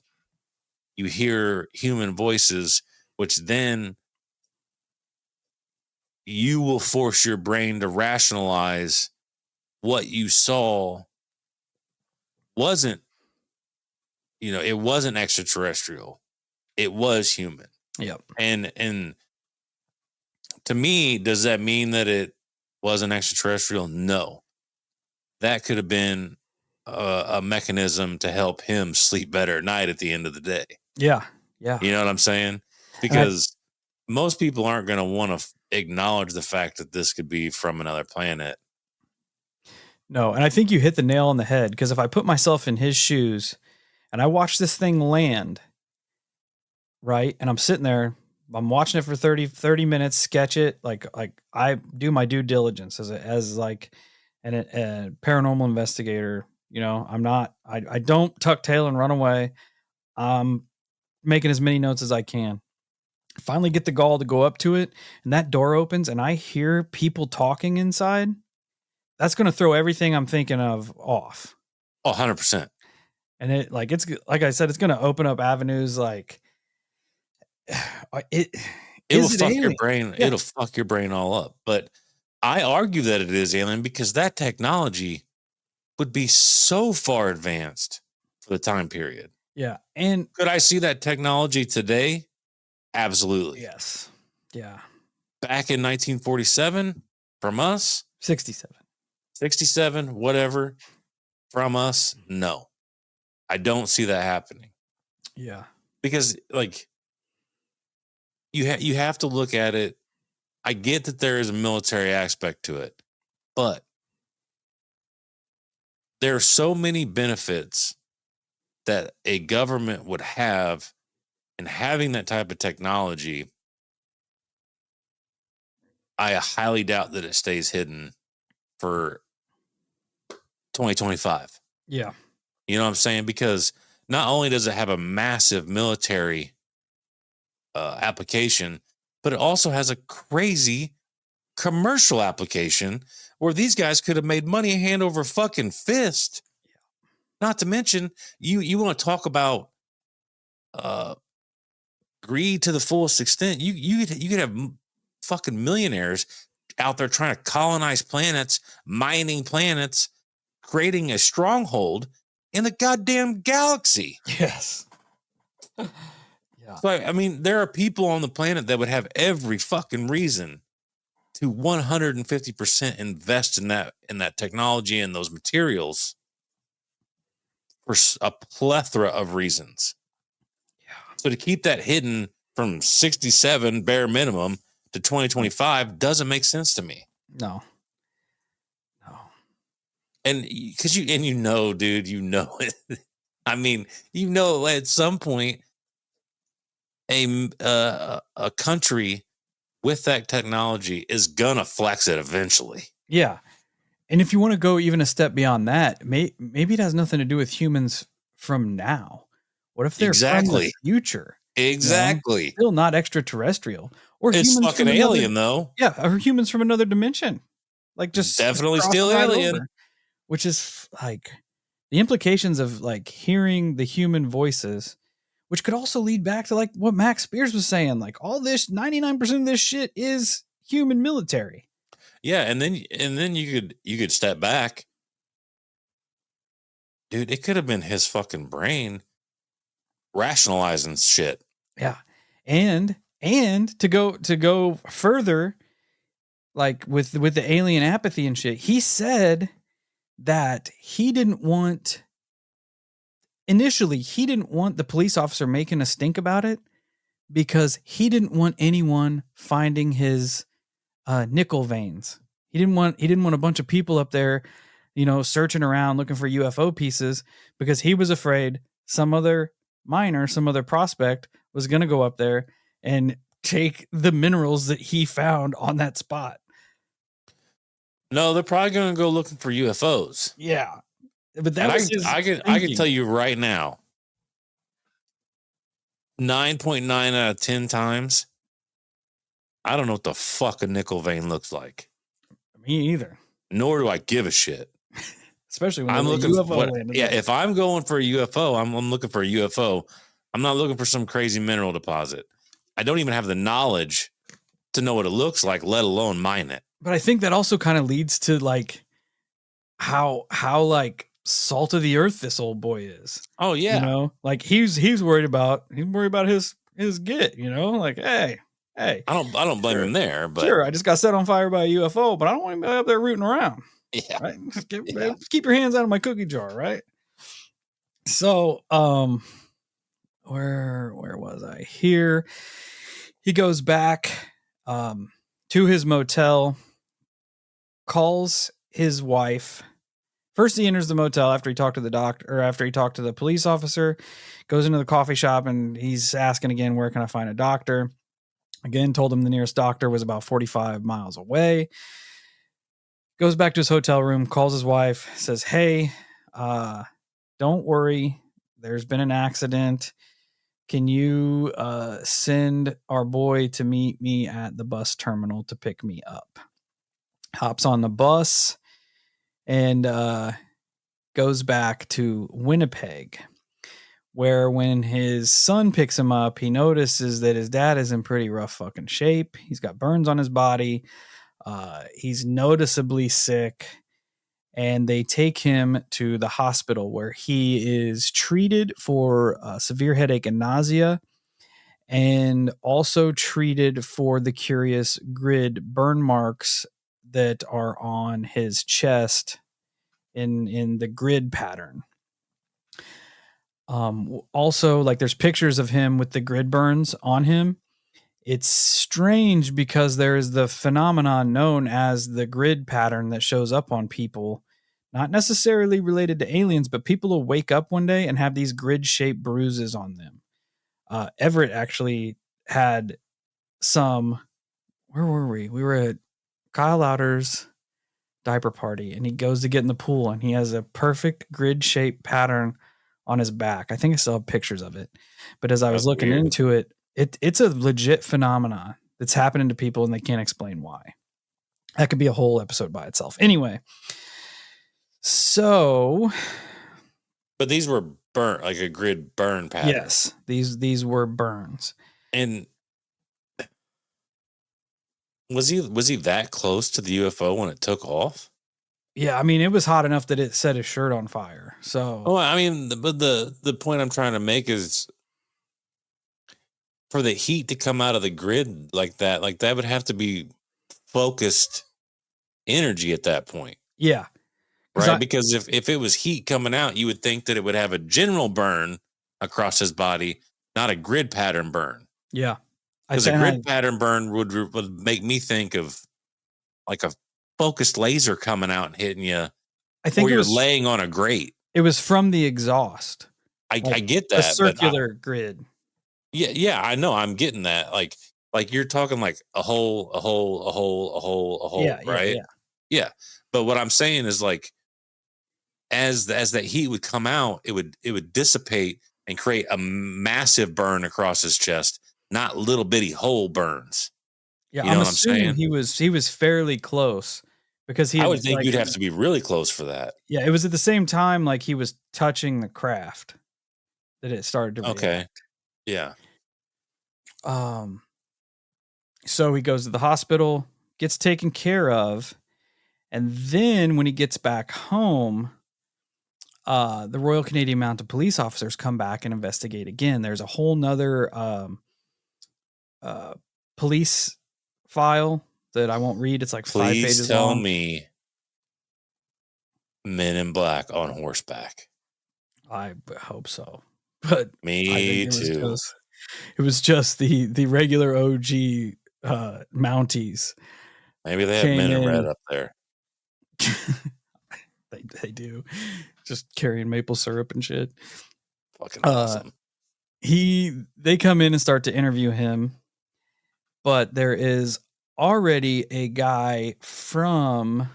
you hear human voices, which then you will force your brain to rationalize what you saw wasn't, it wasn't extraterrestrial. It was human. Yep. And to me, does that mean that it wasn't extraterrestrial? No. That could have been a mechanism to help him sleep better at night at the end of the day. Yeah. Yeah. You know what I'm saying? Because most people aren't going to want to acknowledge the fact that this could be from another planet. No, and I think you hit the nail on the head, because if I put myself in his shoes and I watch this thing land, right, and I'm sitting there, I'm watching it for 30 minutes, sketch it, like I do my due diligence as like a paranormal investigator. I don't tuck tail and run away. I'm making as many notes as I can. Finally get the gall to go up to it, and that door opens and I hear people talking inside. That's going to throw everything I'm thinking of off. Oh, 100%. And it's like I said, it's going to open up avenues like it will fuck your brain. Yeah. It'll fuck your brain all up. But I argue that it is alien because that technology would be so far advanced for the time period. Yeah. And could I see that technology today? Absolutely. Yes. Yeah. Back in 1947 from us? 67, whatever, from us? No. I don't see that happening. Yeah. Because like you have to look at it. I get that there is a military aspect to it, but there are so many benefits that a government would have in having that type of technology. I highly doubt that it stays hidden for 2025. Yeah. You know what I'm saying? Because not only does it have a massive military application, but it also has a crazy commercial application where these guys could have made money hand over fucking fist. Not to mention, you want to talk about greed to the fullest extent. You could have fucking millionaires out there trying to colonize planets, mining planets, creating a stronghold in the goddamn galaxy. Yes. Yeah. So, I mean, there are people on the planet that would have every fucking reason to 150% invest in that technology and those materials for a plethora of reasons. Yeah. So to keep that hidden from 67 bare minimum to 2025 doesn't make sense to me. No. And because dude, it. I mean, at some point, a country with that technology is gonna flex it eventually. Yeah. And if you want to go even a step beyond that, maybe it has nothing to do with humans from now. What if they're from the future? Exactly. Still not extraterrestrial. Or it's humans fucking alien, though. Yeah, or humans from another dimension. Like just definitely still alien. Over, which is like the implications of like hearing the human voices, which could also lead back to like what Max Spears was saying. Like all this, 99% of this shit is human military. Yeah, and then you could step back. Dude, it could have been his fucking brain rationalizing shit. Yeah. And to go further, like with the alien apathy and shit, he said that he didn't want the police officer making a stink about it because he didn't want anyone finding his nickel veins. He didn't want a bunch of people up there, searching around looking for UFO pieces because he was afraid some other miner, some other prospect was going to go up there and take the minerals that he found on that spot. No, they're probably going to go looking for UFOs. Yeah. But that was I can tell you right now, 9.9 out of 10 times, I don't know what the fuck a nickel vein looks like. Me either. Nor do I give a shit. Especially when I'm looking UFO if I'm going for a UFO, I'm looking for a UFO. I'm not looking for some crazy mineral deposit. I don't even have the knowledge to know what it looks like, let alone mine it. But I think that also kind of leads to like how like salt of the earth this old boy is. Oh yeah. Like he's worried about his get, like, hey. I don't blame him there, but sure, I just got set on fire by a UFO, but I don't want to be up there rooting around. Yeah. Right? Keep your hands out of my cookie jar, right? So, where was I? Here. He goes back to his motel, calls his wife. First, he enters the motel after he talked to the doctor, or after he talked to the police officer, goes into the coffee shop, and he's asking again, where can I find a doctor? Again, told him the nearest doctor was about 45 miles away. Goes back to his hotel room, calls his wife, says, hey, don't worry. There's been an accident. Can you send our boy to meet me at the bus terminal to pick me up? Hops on the bus and goes back to Winnipeg, where when his son picks him up, he notices that his dad is in pretty rough fucking shape. He's got burns on his body. He's noticeably sick. And they take him to the hospital where he is treated for severe headache and nausea, and also treated for the curious grid burn marks that are on his chest in the grid pattern. Also, like, there's pictures of him with the grid burns on him. It's strange because there is the phenomenon known as the grid pattern that shows up on people, not necessarily related to aliens, but people will wake up one day and have these grid-shaped bruises on them. Everett actually had some. Where were we? We were at Kyle Lauder's diaper party, and he goes to get in the pool, and he has a perfect grid-shaped pattern on his back. I think I still have pictures of it. But as I was looking into it, it's a legit phenomenon that's happening to people, and they can't explain why. That could be a whole episode by itself. Anyway, so, but these were burnt, like a grid burn pattern. Yes, these were burns. And was he that close to the UFO when it took off? Yeah, I mean, it was hot enough that it set his shirt on fire. So, I mean, but the point I'm trying to make is, for the heat to come out of the grid like that would have to be focused energy at that point. Yeah. Right? Because if it was heat coming out, you would think that it would have a general burn across his body, not a grid pattern burn. Yeah. Because a grid pattern burn would make me think of like a focused laser coming out and hitting you. I think you're laying on a grate. It was from the exhaust. I get that. A circular grid. Yeah, I know. I'm getting that. Like you're talking like a hole, right? Yeah. But what I'm saying is like, as that heat would come out, it would dissipate and create a massive burn across his chest, not little bitty hole burns. Yeah, I'm assuming he was fairly close because I would think you'd have to be really close for that. Yeah, it was at the same time like he was touching the craft that it started to react. Okay. Yeah. So he goes to the hospital, gets taken care of, and then when he gets back home, the Royal Canadian Mounted Police officers come back and investigate again. There's a whole nother police file that I won't read. It's like 5 pages long. Please tell me Men in Black on horseback. I hope so. But me too. It was just the regular OG Mounties. Maybe they have Men in Red up there. They do. Just carrying maple syrup and shit. Fucking awesome. They come in and start to interview him, but there is already a guy from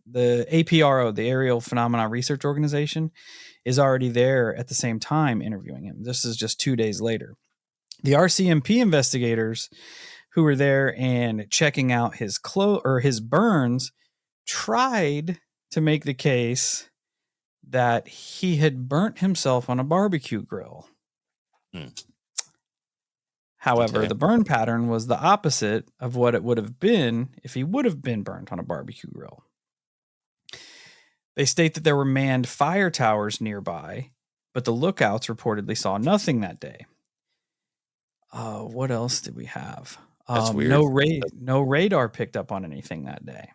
the APRO, the Aerial Phenomena Research Organization, is already there at the same time interviewing him. This is just 2 days later. The RCMP investigators who were there and checking out his his burns tried to make the case that he had burnt himself on a barbecue grill. However, the burn pattern was the opposite of what it would have been if he would have been burnt on a barbecue grill. They state that there were manned fire towers nearby, but the lookouts reportedly saw nothing that day. What else did we have? That's weird. No radar picked up on anything that day.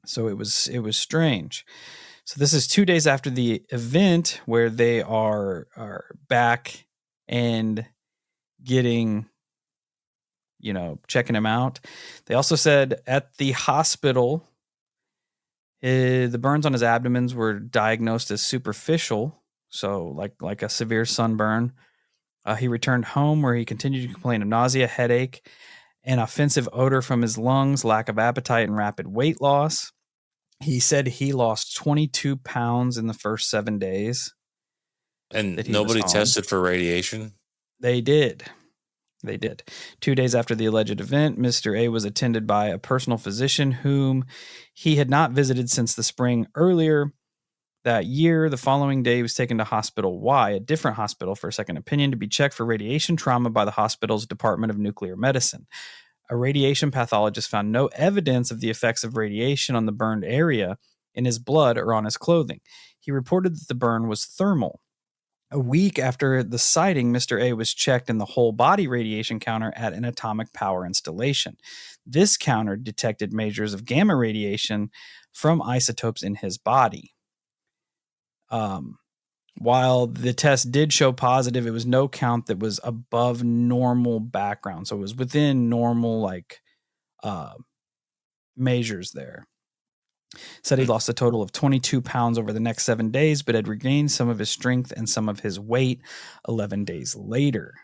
So it was strange. So this is 2 days after the event where they are back and getting, checking him out. They also said at the hospital, the burns on his abdomens were diagnosed as superficial, so like a severe sunburn. He returned home where he continued to complain of nausea, headache, and offensive odor from his lungs, lack of appetite, and rapid weight loss. He said he lost 22 pounds in the first 7 days. And nobody tested for radiation? They did. 2 days after the alleged event, Mr. A was attended by a personal physician whom he had not visited since the spring earlier that year. The following day, he was taken to Hospital Y, a different hospital, for a second opinion to be checked for radiation trauma by the hospital's Department of Nuclear Medicine. A radiation pathologist found no evidence of the effects of radiation on the burned area in his blood or on his clothing. He reported that the burn was thermal. A week after the sighting, Mr. A was checked in the whole body radiation counter at an atomic power installation. This counter detected measures of gamma radiation from isotopes in his body. While the test did show positive, it was no count that was above normal background. So it was within normal, measures there. Said he lost a total of 22 pounds over the next 7 days, but had regained some of his strength and some of his weight 11 days later.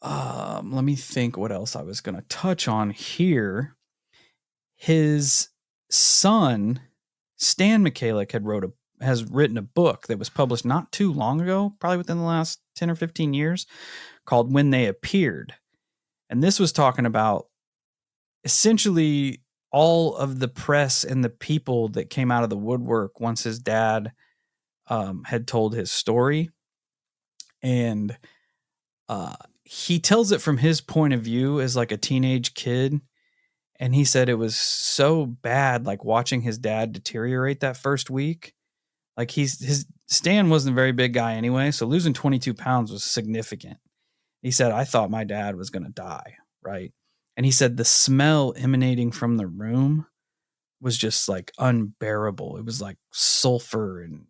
Let me think what else I was going to touch on here. His son, Stan Michalik, has written a book that was published not too long ago, probably within the last 10 or 15 years, called When They Appeared. And this was talking about essentially all of the press and the people that came out of the woodwork once his dad had told his story. And he tells it from his point of view as like a teenage kid. And he said it was so bad, like watching his dad deteriorate that first week. Like Stan wasn't a very big guy anyway, so losing 22 pounds was significant. He said, I thought my dad was going to die, right? And he said the smell emanating from the room was just like unbearable. It was like sulfur and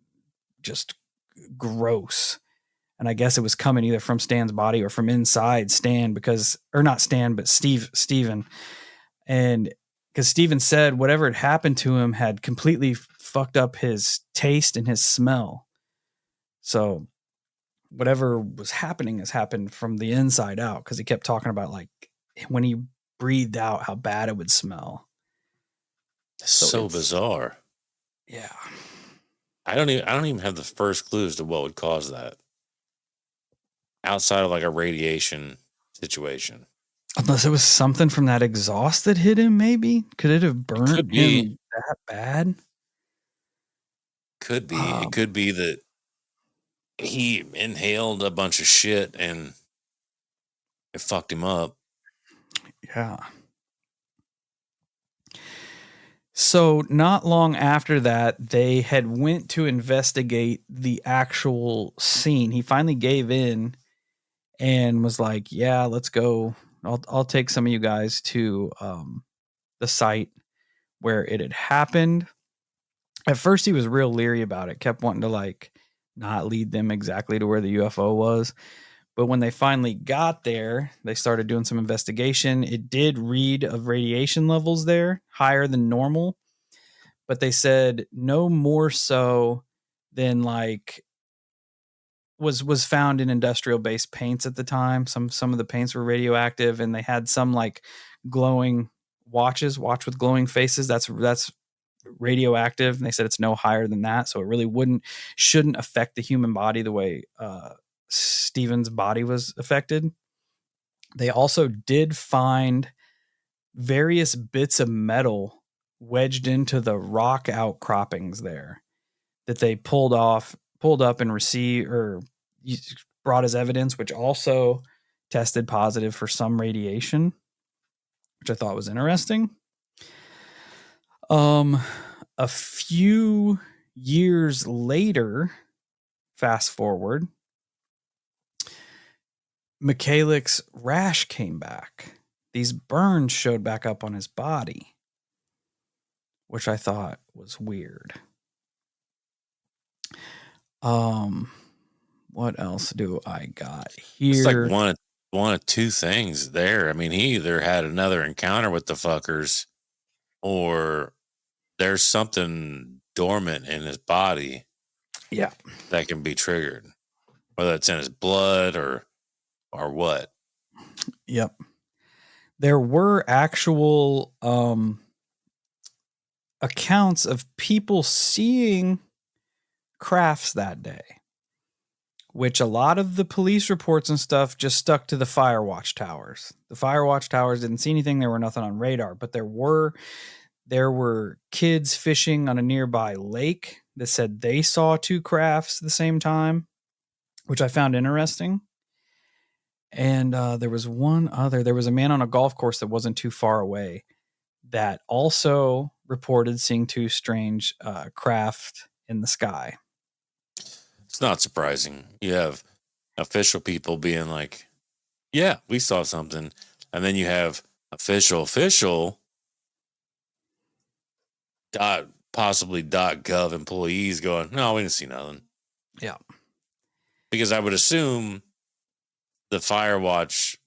just gross. And I guess it was coming either from Stan's body or from inside Stan or not Stan, but Steven. And because Steven said whatever had happened to him had completely fucked up his taste and his smell. So whatever was happening has happened from the inside out, because he kept talking about like when he breathed out how bad it would smell. So bizarre. Yeah. I don't even have the first clues to what would cause that. Outside of like a radiation situation. Unless it was something from that exhaust that hit him, maybe? Could it have burnt him that bad? Could be. It could be that he inhaled a bunch of shit and it fucked him up. Yeah. So not long after that, they had went to investigate the actual scene. He finally gave in and was like, yeah, let's go. I'll take some of you guys to the site where it had happened. At first, he was real leery about it, kept wanting to like not lead them exactly to where the UFO was. But when they finally got there, they started doing some investigation. It did read of radiation levels there higher than normal, but they said no more so than like was found in industrial based paints at the time. Some of the paints were radioactive, and they had some like glowing watch with glowing faces. That's radioactive, and they said it's no higher than that, so it really shouldn't affect the human body the way Steven's body was affected. They also did find various bits of metal wedged into the rock outcroppings there that they pulled up and brought as evidence, which also tested positive for some radiation, which I thought was interesting. A few years later, fast forward, Mikhailik's rash came back. These burns showed back up on his body, which I thought was weird. What else do I got here? It's like one of two things there. I mean, he either had another encounter with the fuckers, or there's something dormant in his body. Yeah. That can be triggered, whether it's in his blood or what. Yep. There were actual accounts of people seeing crafts that day, which a lot of the police reports and stuff just stuck to the fire watch towers. The fire watch towers didn't see anything. There were nothing on radar, but there were kids fishing on a nearby lake that said they saw two crafts at the same time, which I found interesting. And there was a man on a golf course that wasn't too far away that also reported seeing two strange craft in the sky. It's not surprising. You have official people being like, yeah, we saw something. And then you have official possibly .gov employees going, no, we didn't see nothing. Yeah. Because I would assume the fire watch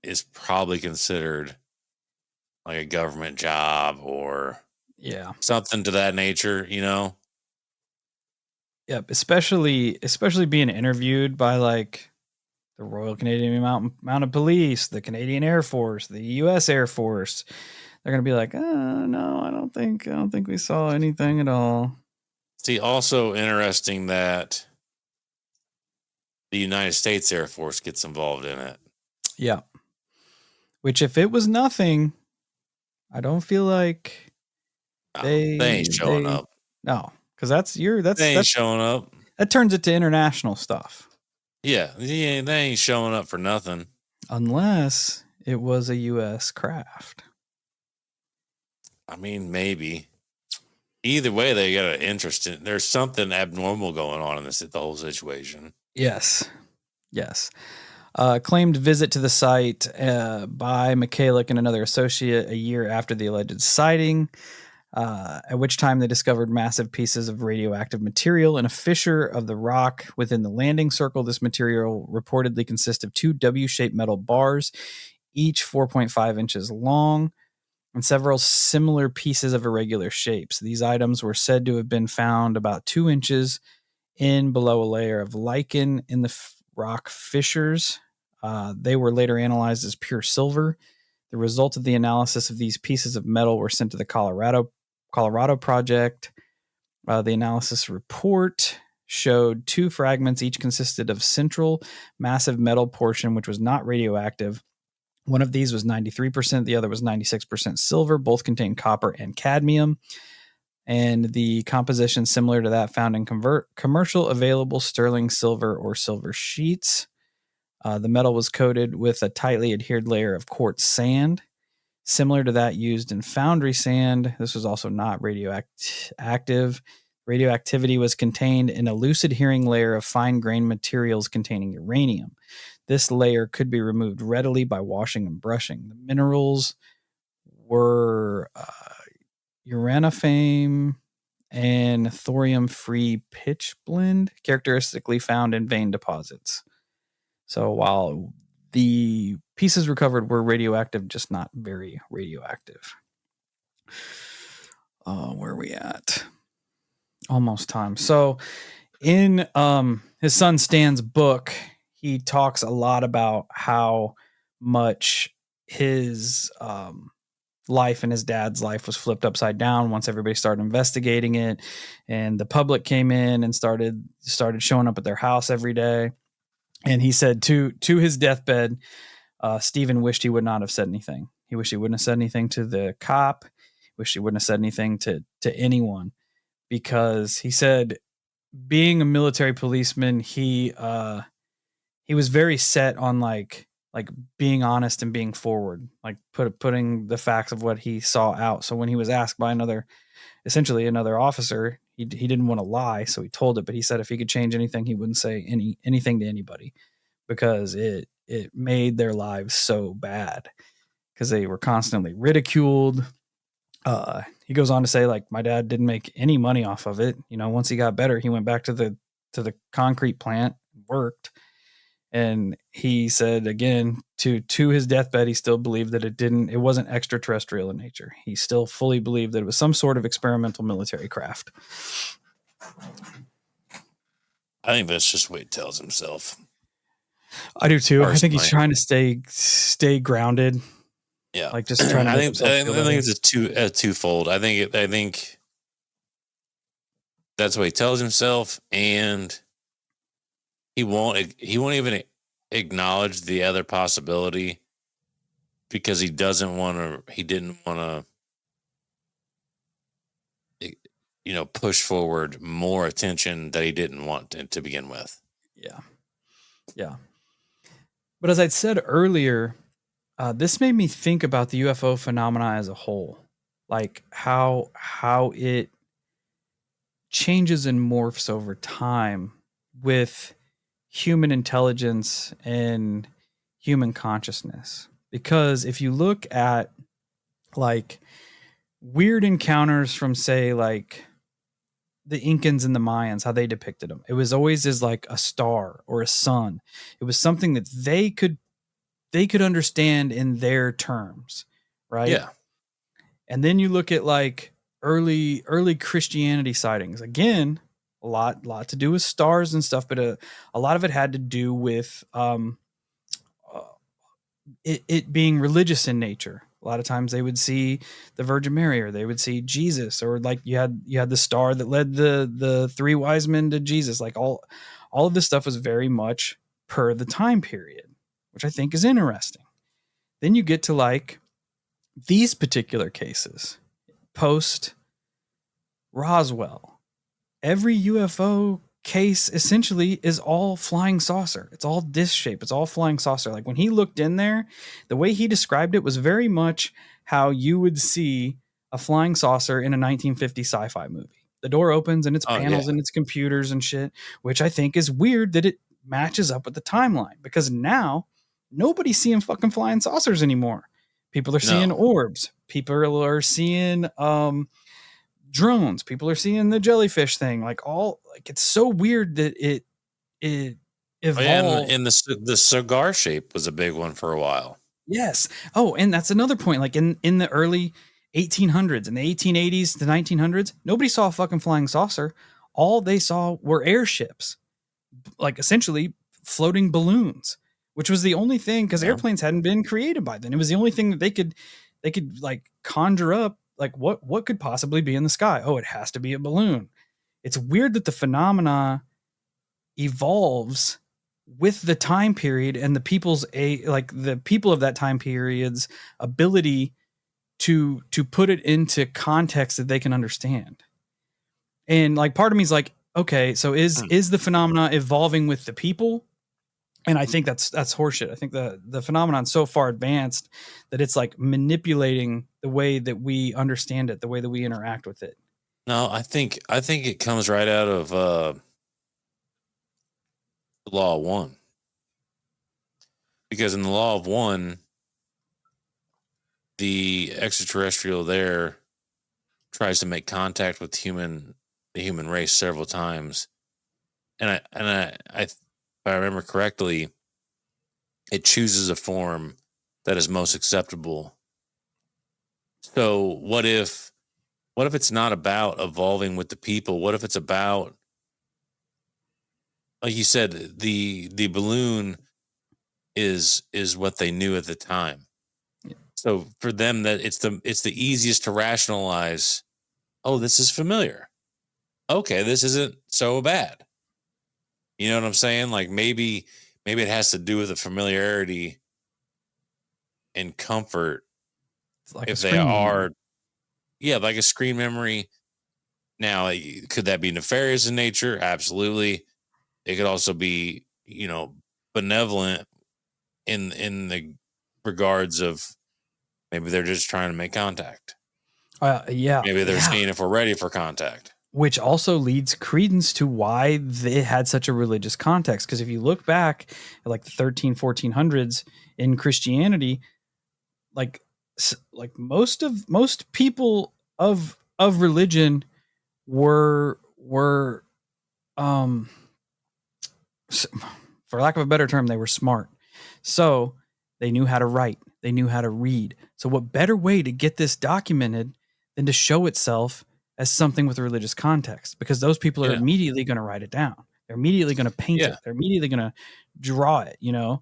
is probably considered like a government job or something to that nature, you know? Yep. Especially being interviewed by like the Royal Canadian Mounted Police, the Canadian Air Force, the U.S. Air Force. They're going to be like, no, I don't think we saw anything at all. See, also interesting that the United States Air Force gets involved in it. Yeah. Which, if it was nothing, I don't feel like they ain't showing up. No, because they ain't showing up. That turns it to international stuff. Yeah, they ain't showing up for nothing. Unless it was a U.S. craft. I mean, maybe. Either way, they got an interest in. There's something abnormal going on in the whole situation. Yes. Claimed visit to the site by Mikhailik and another associate a year after the alleged sighting. at which time they discovered massive pieces of radioactive material in a fissure of the rock within the landing circle. This material reportedly consists of 2 W-shaped metal bars, each 4.5 inches long, and several similar pieces of irregular shapes. These items were said to have been found about 2 inches in below a layer of lichen in the rock fissures. They were later analyzed as pure silver. The result of the analysis of these pieces of metal were sent to the Colorado Project. The analysis report showed 2 fragments, each consisted of central massive metal portion, which was not radioactive. One of these was 93%, the other was 96% silver. Both contained copper and cadmium. And the composition similar to that found in commercial available sterling silver or silver sheets. The metal was coated with a tightly adhered layer of quartz sand, similar to that used in foundry sand. This was also not radioactive. Radioactivity was contained in a loose adhering layer of fine-grained materials containing uranium. This layer could be removed readily by washing and brushing. The minerals were uranofame and thorium-free pitch blend, characteristically found in vein deposits. So while the pieces recovered were radioactive, just not very radioactive. Where are we at? Almost time. So in his son Stan's book, he talks a lot about how much his life and his dad's life was flipped upside down once everybody started investigating it, and the public came in and started showing up at their house every day. And he said to his deathbed, Stephen wished he would not have said anything. He wished he wouldn't have said anything to the cop. Wished he wouldn't have said anything to anyone, because he said, being a military policeman, he was very set on like being honest and being forward, like putting the facts of what he saw out. So when he was asked by another officer, he didn't want to lie, so he told it. But he said if he could change anything, he wouldn't say anything to anybody, because it made their lives so bad, because they were constantly ridiculed. He goes on to say, like, my dad didn't make any money off of it. You know, once he got better, he went back to the concrete plant, worked. And he said again to his deathbed, he still believed that it wasn't extraterrestrial in nature. He still fully believed that it was some sort of experimental military craft. I think that's just what he tells himself. I do too. Personally. I think he's trying to stay grounded. Yeah, like just trying to. I think it's twofold. I think that's what he tells himself, and he won't even acknowledge the other possibility because he didn't want to, push forward more attention that he didn't want to begin with. Yeah. But as I'd said earlier, this made me think about the UFO phenomena as a whole, like how it changes and morphs over time with human intelligence and human consciousness. Because if you look at like weird encounters from, say, like the Incans and the Mayans, how they depicted them, it was always as like a star or a sun. It was something that they could understand in their terms, right? Yeah. And then you look at like early Christianity sightings. Again, a lot to do with stars and stuff, but a lot of it had to do with it being religious in nature. A lot of times they would see the Virgin Mary, or they would see Jesus, or like you had the star that led the 3 wise men to Jesus. Like all of this stuff was very much per the time period, which I think is interesting. Then you get to like these particular cases post Roswell. Every UFO case essentially is all flying saucer. It's all disc shape. It's all flying saucer. Like when he looked in there, the way he described it was very much how you would see a flying saucer in a 1950 sci-fi movie. The door opens and it's panels and it's computers and shit, which I think is weird that it matches up with the timeline, because now nobody's seeing fucking flying saucers anymore. People are seeing orbs. People are seeing drones. People are seeing the jellyfish thing. Like it's so weird that it evolved. And the cigar shape was a big one for a while. Yes. Oh, and that's another point. Like in the early 1800s, in the 1880s to 1900s, nobody saw a fucking flying saucer. All they saw were airships, like essentially floating balloons, which was the only thing, because airplanes hadn't been created by then. It was the only thing that they could like conjure up. Like what could possibly be in the sky? Oh, it has to be a balloon. It's weird that the phenomena evolves with the time period and the the people of that time period's ability to put it into context that they can understand. And like part of me is like, okay, so is the phenomena evolving with the people? And I think that's horseshit. I think the phenomenon's so far advanced that it's like manipulating the way that we understand it, the way that we interact with it. No, I think it comes right out of the Law of One. Because in the Law of One, the extraterrestrial there tries to make contact with the human race several times. And if I remember correctly, it chooses a form that is most acceptable. So what if it's not about evolving with the people? What if it's about, like you said, the balloon is what they knew at the time. Yeah. So for them, that it's the easiest to rationalize. Oh, this is familiar. Okay, this isn't so bad. You know what I'm saying? Like maybe it has to do with the familiarity and comfort. Like if they are, like a screen memory. Now, could that be nefarious in nature? Absolutely. It could also be, benevolent in the regards of maybe they're just trying to make contact. Maybe they're seeing if we're ready for contact. Which also leads credence to why it had such a religious context. Because if you look back at like the 1400s in Christianity, like most people of religion were for lack of a better term, they were smart. So they knew how to write, they knew how to read. So what better way to get this documented than to show itself as something with a religious context? Because those people are immediately going to write it down. They're immediately going to paint it. They're immediately going to draw it, So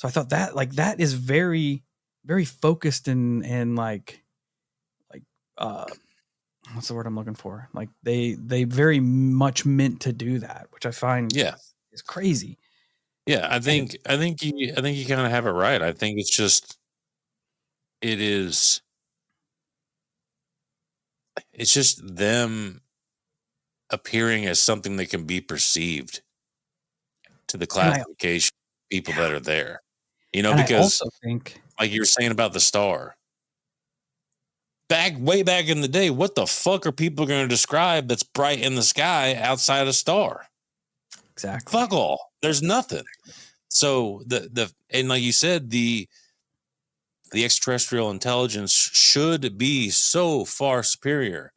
I thought that is very, very focused and like what's the word I'm looking for? Like they very much meant to do that, which I find is crazy. Yeah, I think you kind of have it right. I think it's just it's just them appearing as something that can be perceived to the classification of people that are there. Because I also think, like you were saying about the star, way back in the day, what the fuck are people going to describe that's bright in the sky outside a star? Exactly. Fuck all. There's nothing. So and like you said, the extraterrestrial intelligence should be so far superior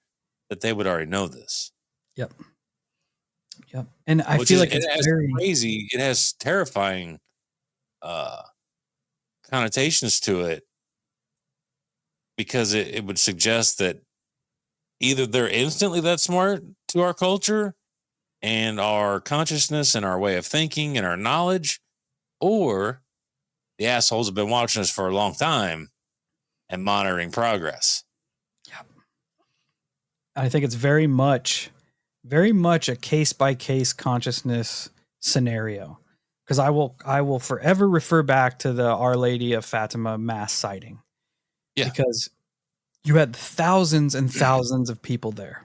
that they would already know this. Yep. And I feel like it's very crazy. It has terrifying connotations to it, because it would suggest that either they're instantly that smart to our culture and our consciousness and our way of thinking and our knowledge, or the assholes have been watching us for a long time and monitoring progress. Yep. I think it's very much a case-by-case consciousness scenario, because I will forever refer back to the Our Lady of Fatima mass sighting. Yeah. Because you had thousands and thousands of people there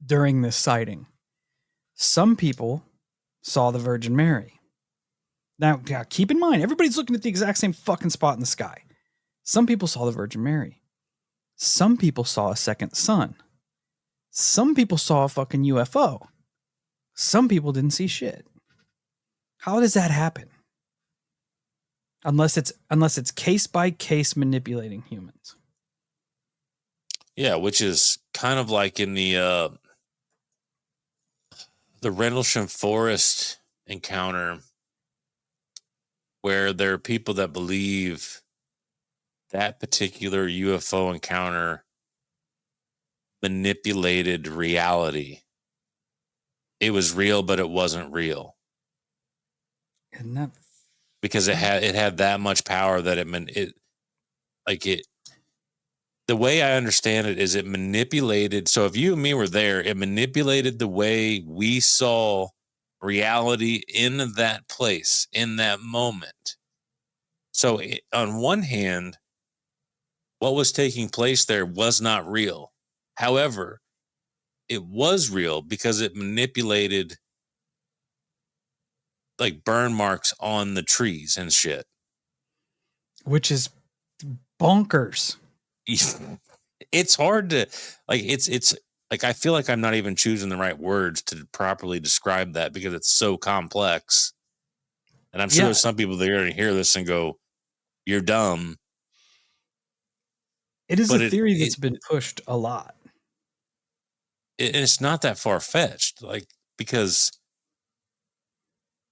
during this sighting. Some people saw the Virgin Mary. Now, keep in mind, everybody's looking at the exact same fucking spot in the sky. Some people saw the Virgin Mary. Some people saw a second sun. Some people saw a fucking UFO. Some people didn't see shit. How does that happen? Unless it's case by case manipulating humans. Yeah, which is kind of like in the Rendlesham Forest encounter, where there are people that believe that particular UFO encounter manipulated reality. It was real, but it wasn't real. Isn't that because it had that much power that the way I understand it is it manipulated. So if you and me were there, it manipulated the way we saw reality in that place, in that moment. So on one hand, what was taking place there was not real. However, it was real because it manipulated like burn marks on the trees and shit. which is bonkers. It's hard to it's like I feel like I'm not even choosing the right words to properly describe that because it's so complex. And I'm sure there's some people that are going to hear this and go, "You're dumb." It is a theory that's been pushed a lot. It's not that far fetched, like, because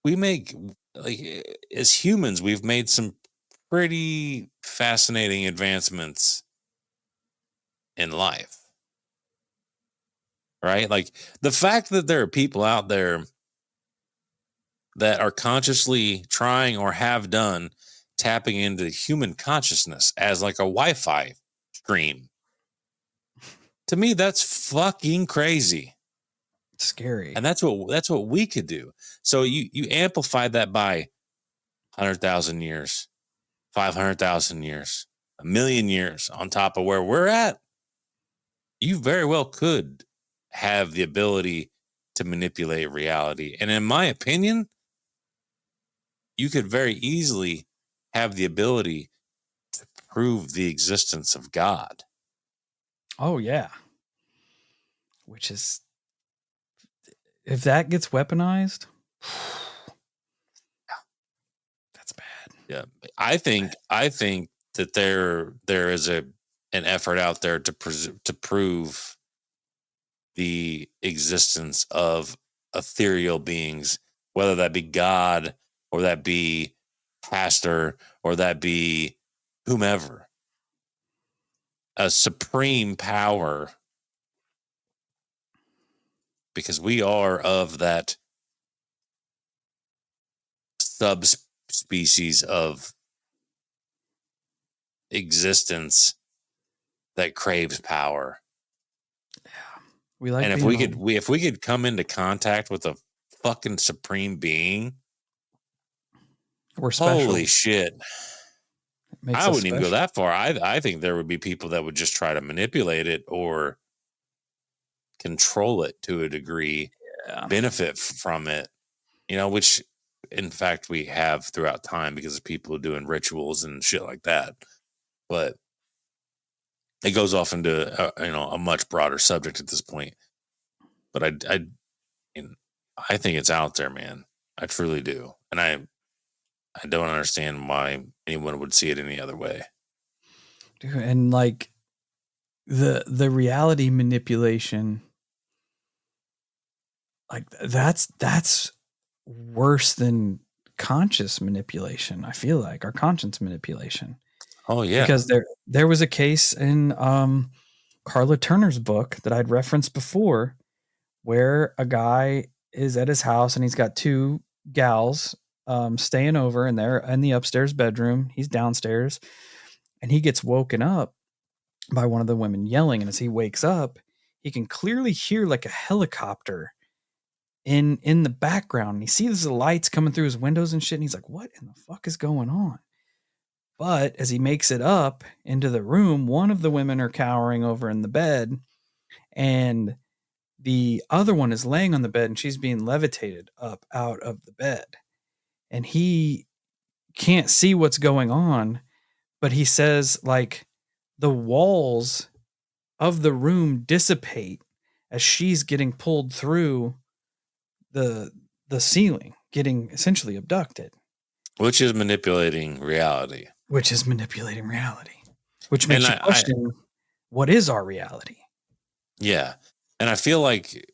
we make, like, as humans, we've made some pretty fascinating advancements in life, right? Like the fact that there are people out there that are consciously trying or have done tapping into human consciousness as like a Wi-Fi stream. To me, that's fucking crazy. It's scary. And that's what we could do. So you amplify that by 100,000 years, 500,000 years, 1,000,000 years on top of where we're at. You very well could have the ability to manipulate reality. And in my opinion, you could very easily have the ability to prove the existence of God. Oh, yeah. Which is, if that gets weaponized, that's bad. Yeah. I think that there is an effort out there to prove the existence of ethereal beings, whether that be God or that be pastor or that be whomever, a supreme power, because we are of that subspecies of existence that craves power. Yeah. We like, and if we could come into contact with a fucking supreme being, we're special. Holy shit. I wouldn't even go that far. I think there would be people that would just try to manipulate it or control it to a degree, benefit from it, which in fact we have throughout time because of people doing rituals and shit like that. But it goes off into a much broader subject at this point. But I think it's out there, man. I truly do. And I don't understand why anyone would see it any other way. Dude, and like the reality manipulation, like that's worse than conscious manipulation. I feel like, our conscience manipulation. Oh yeah. Because there was a case in Carla Turner's book that I'd referenced before, where a guy is at his house and he's got two gals staying over, and they're in the upstairs bedroom. He's downstairs, and he gets woken up by one of the women yelling. And as he wakes up, he can clearly hear like a helicopter in the background. And he sees the lights coming through his windows and shit. And he's like, what in the fuck is going on? But as he makes it up into the room, one of the women are cowering over in the bed, and the other one is laying on the bed, and she's being levitated up out of the bed. And he can't see what's going on, but he says like the walls of the room dissipate as she's getting pulled through the ceiling, getting essentially abducted. Which is manipulating reality. Which makes you question, what is our reality? Yeah. And I feel like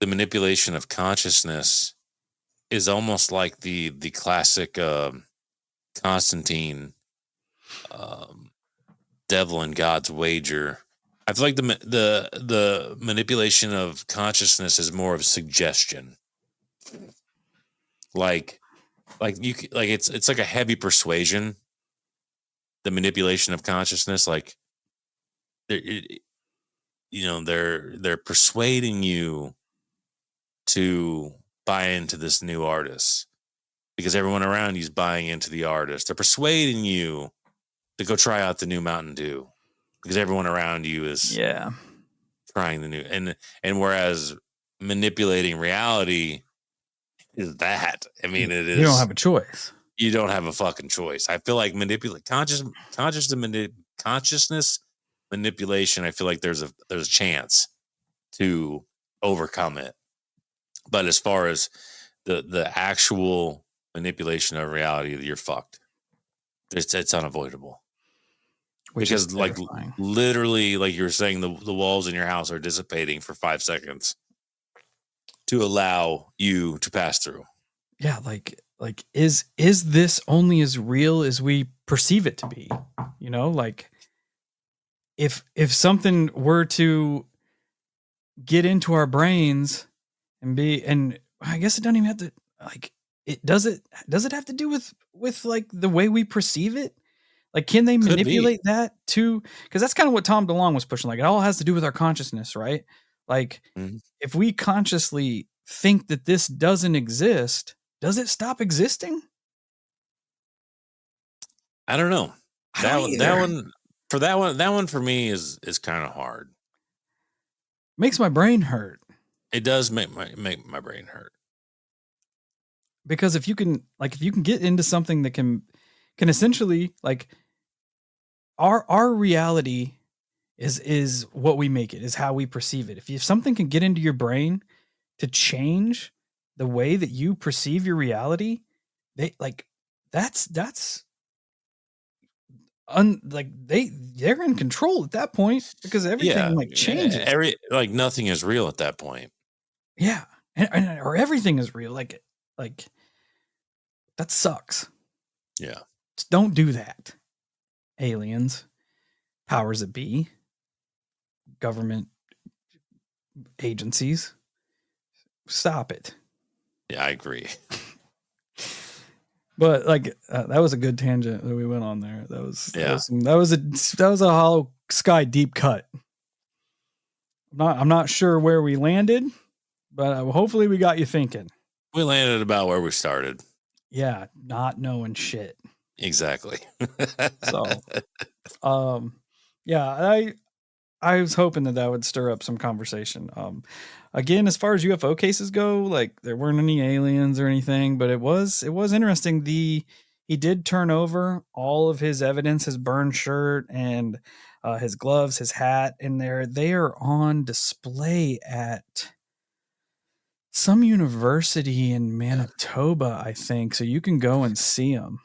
the manipulation of consciousness is almost like the classic Constantine devil and God's wager. I feel like the manipulation of consciousness is more of suggestion. Like it's like a heavy persuasion. The manipulation of consciousness, like they're persuading you to buy into this new artist because everyone around you is buying into the artist. They're persuading you to go try out the new Mountain Dew because everyone around you is trying the new, and whereas manipulating reality is that. I mean, it is. You don't have a choice. You don't have a fucking choice. I feel like consciousness manipulation. I feel like there's a chance to overcome it, but as far as the actual manipulation of reality, you're fucked. It's unavoidable. Because like literally, like you were saying, the walls in your house are dissipating for 5 seconds to allow you to pass through. Yeah, like is this only as real as we perceive it to be? You know, like if something were to get into our brains and I guess it doesn't even have to, like, does it have to do with like the way we perceive it? Like, can they manipulate that too? Because that's kind of what Tom DeLonge was pushing. Like, it all has to do with our consciousness, right? Like, if we consciously think that this doesn't exist, does it stop existing? I don't know. That one for me is kind of hard. Makes my brain hurt. It does make my brain hurt. Because if you can get into something that can essentially, like, our reality is what we make it, is how we perceive it. If something can get into your brain to change the way that you perceive your reality, they're in control at that point, because everything changes. Nothing is real at that point. Yeah, or everything is real. Like that sucks. Yeah, just don't do that. Aliens, powers that be, government agencies, stop it. Yeah, I agree. But that was a good tangent that we went on there. That was a Hollow Sky deep cut. I'm not sure where we landed, but hopefully we got you thinking. We landed about where we started. Yeah, not knowing shit. Exactly. So, yeah, I was hoping that would stir up some conversation. Again, as far as UFO cases go, like, there weren't any aliens or anything, but it was interesting. He did turn over all of his evidence, his burned shirt and his gloves, his hat, and they are on display at some university in Manitoba, I think. So you can go and see them.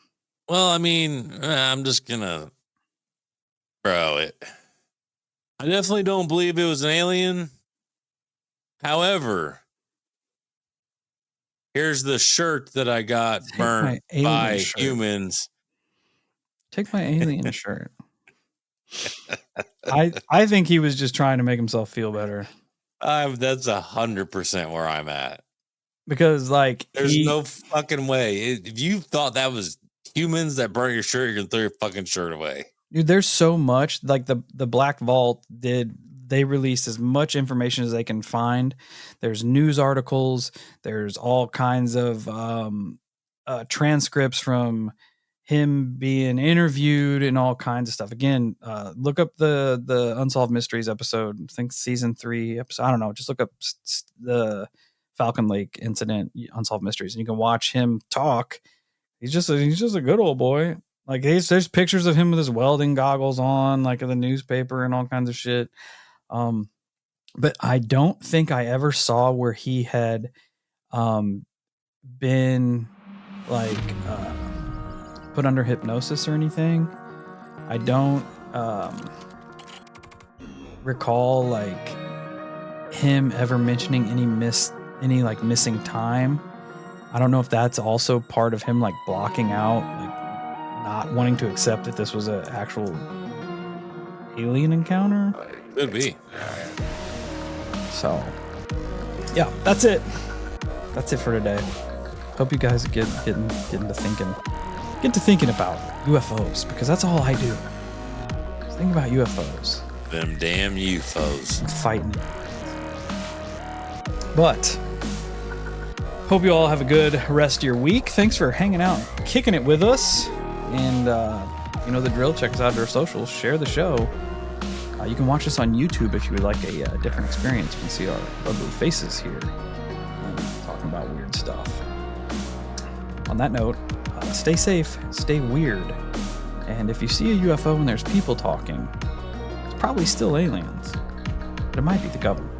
Well, I mean, I'm just gonna, I definitely don't believe it was an alien. However, here's the shirt that I got burned by humans. Take my alien shirt. I think he was just trying to make himself feel better. That's 100% where I'm at. Because, like, there's no fucking way. If you thought that was humans that burnt your shirt, you're gonna throw your fucking shirt away. Dude, there's so much. Like, the Black Vault they released as much information as they can find. There's news articles. There's all kinds of transcripts from him being interviewed and all kinds of stuff. Again, look up the Unsolved Mysteries episode. I think season 3 episode. I don't know. Just look up the Falcon Lake Incident, Unsolved Mysteries, and you can watch him talk. He's just a good old boy. Like, there's pictures of him with his welding goggles on, like, in the newspaper and all kinds of shit. But I don't think I ever saw where he had been, like, put under hypnosis or anything. I don't recall like him ever mentioning any missing time. I don't know if that's also part of him like blocking out, like not wanting to accept that this was an actual alien encounter. Could be. So, yeah, that's it. That's it for today. Hope you guys get to thinking about UFOs, because that's all I do. Just think about UFOs. Them damn UFOs. I'm fighting it. But hope you all have a good rest of your week. Thanks for hanging out, kicking it with us, and you know the drill. Check us out at our socials. Share the show. You can watch us on YouTube if you would like a different experience. You can see our lovely faces here and talking about weird stuff. On that note, stay safe, stay weird, and if you see a UFO and there's people talking, it's probably still aliens, but it might be the government.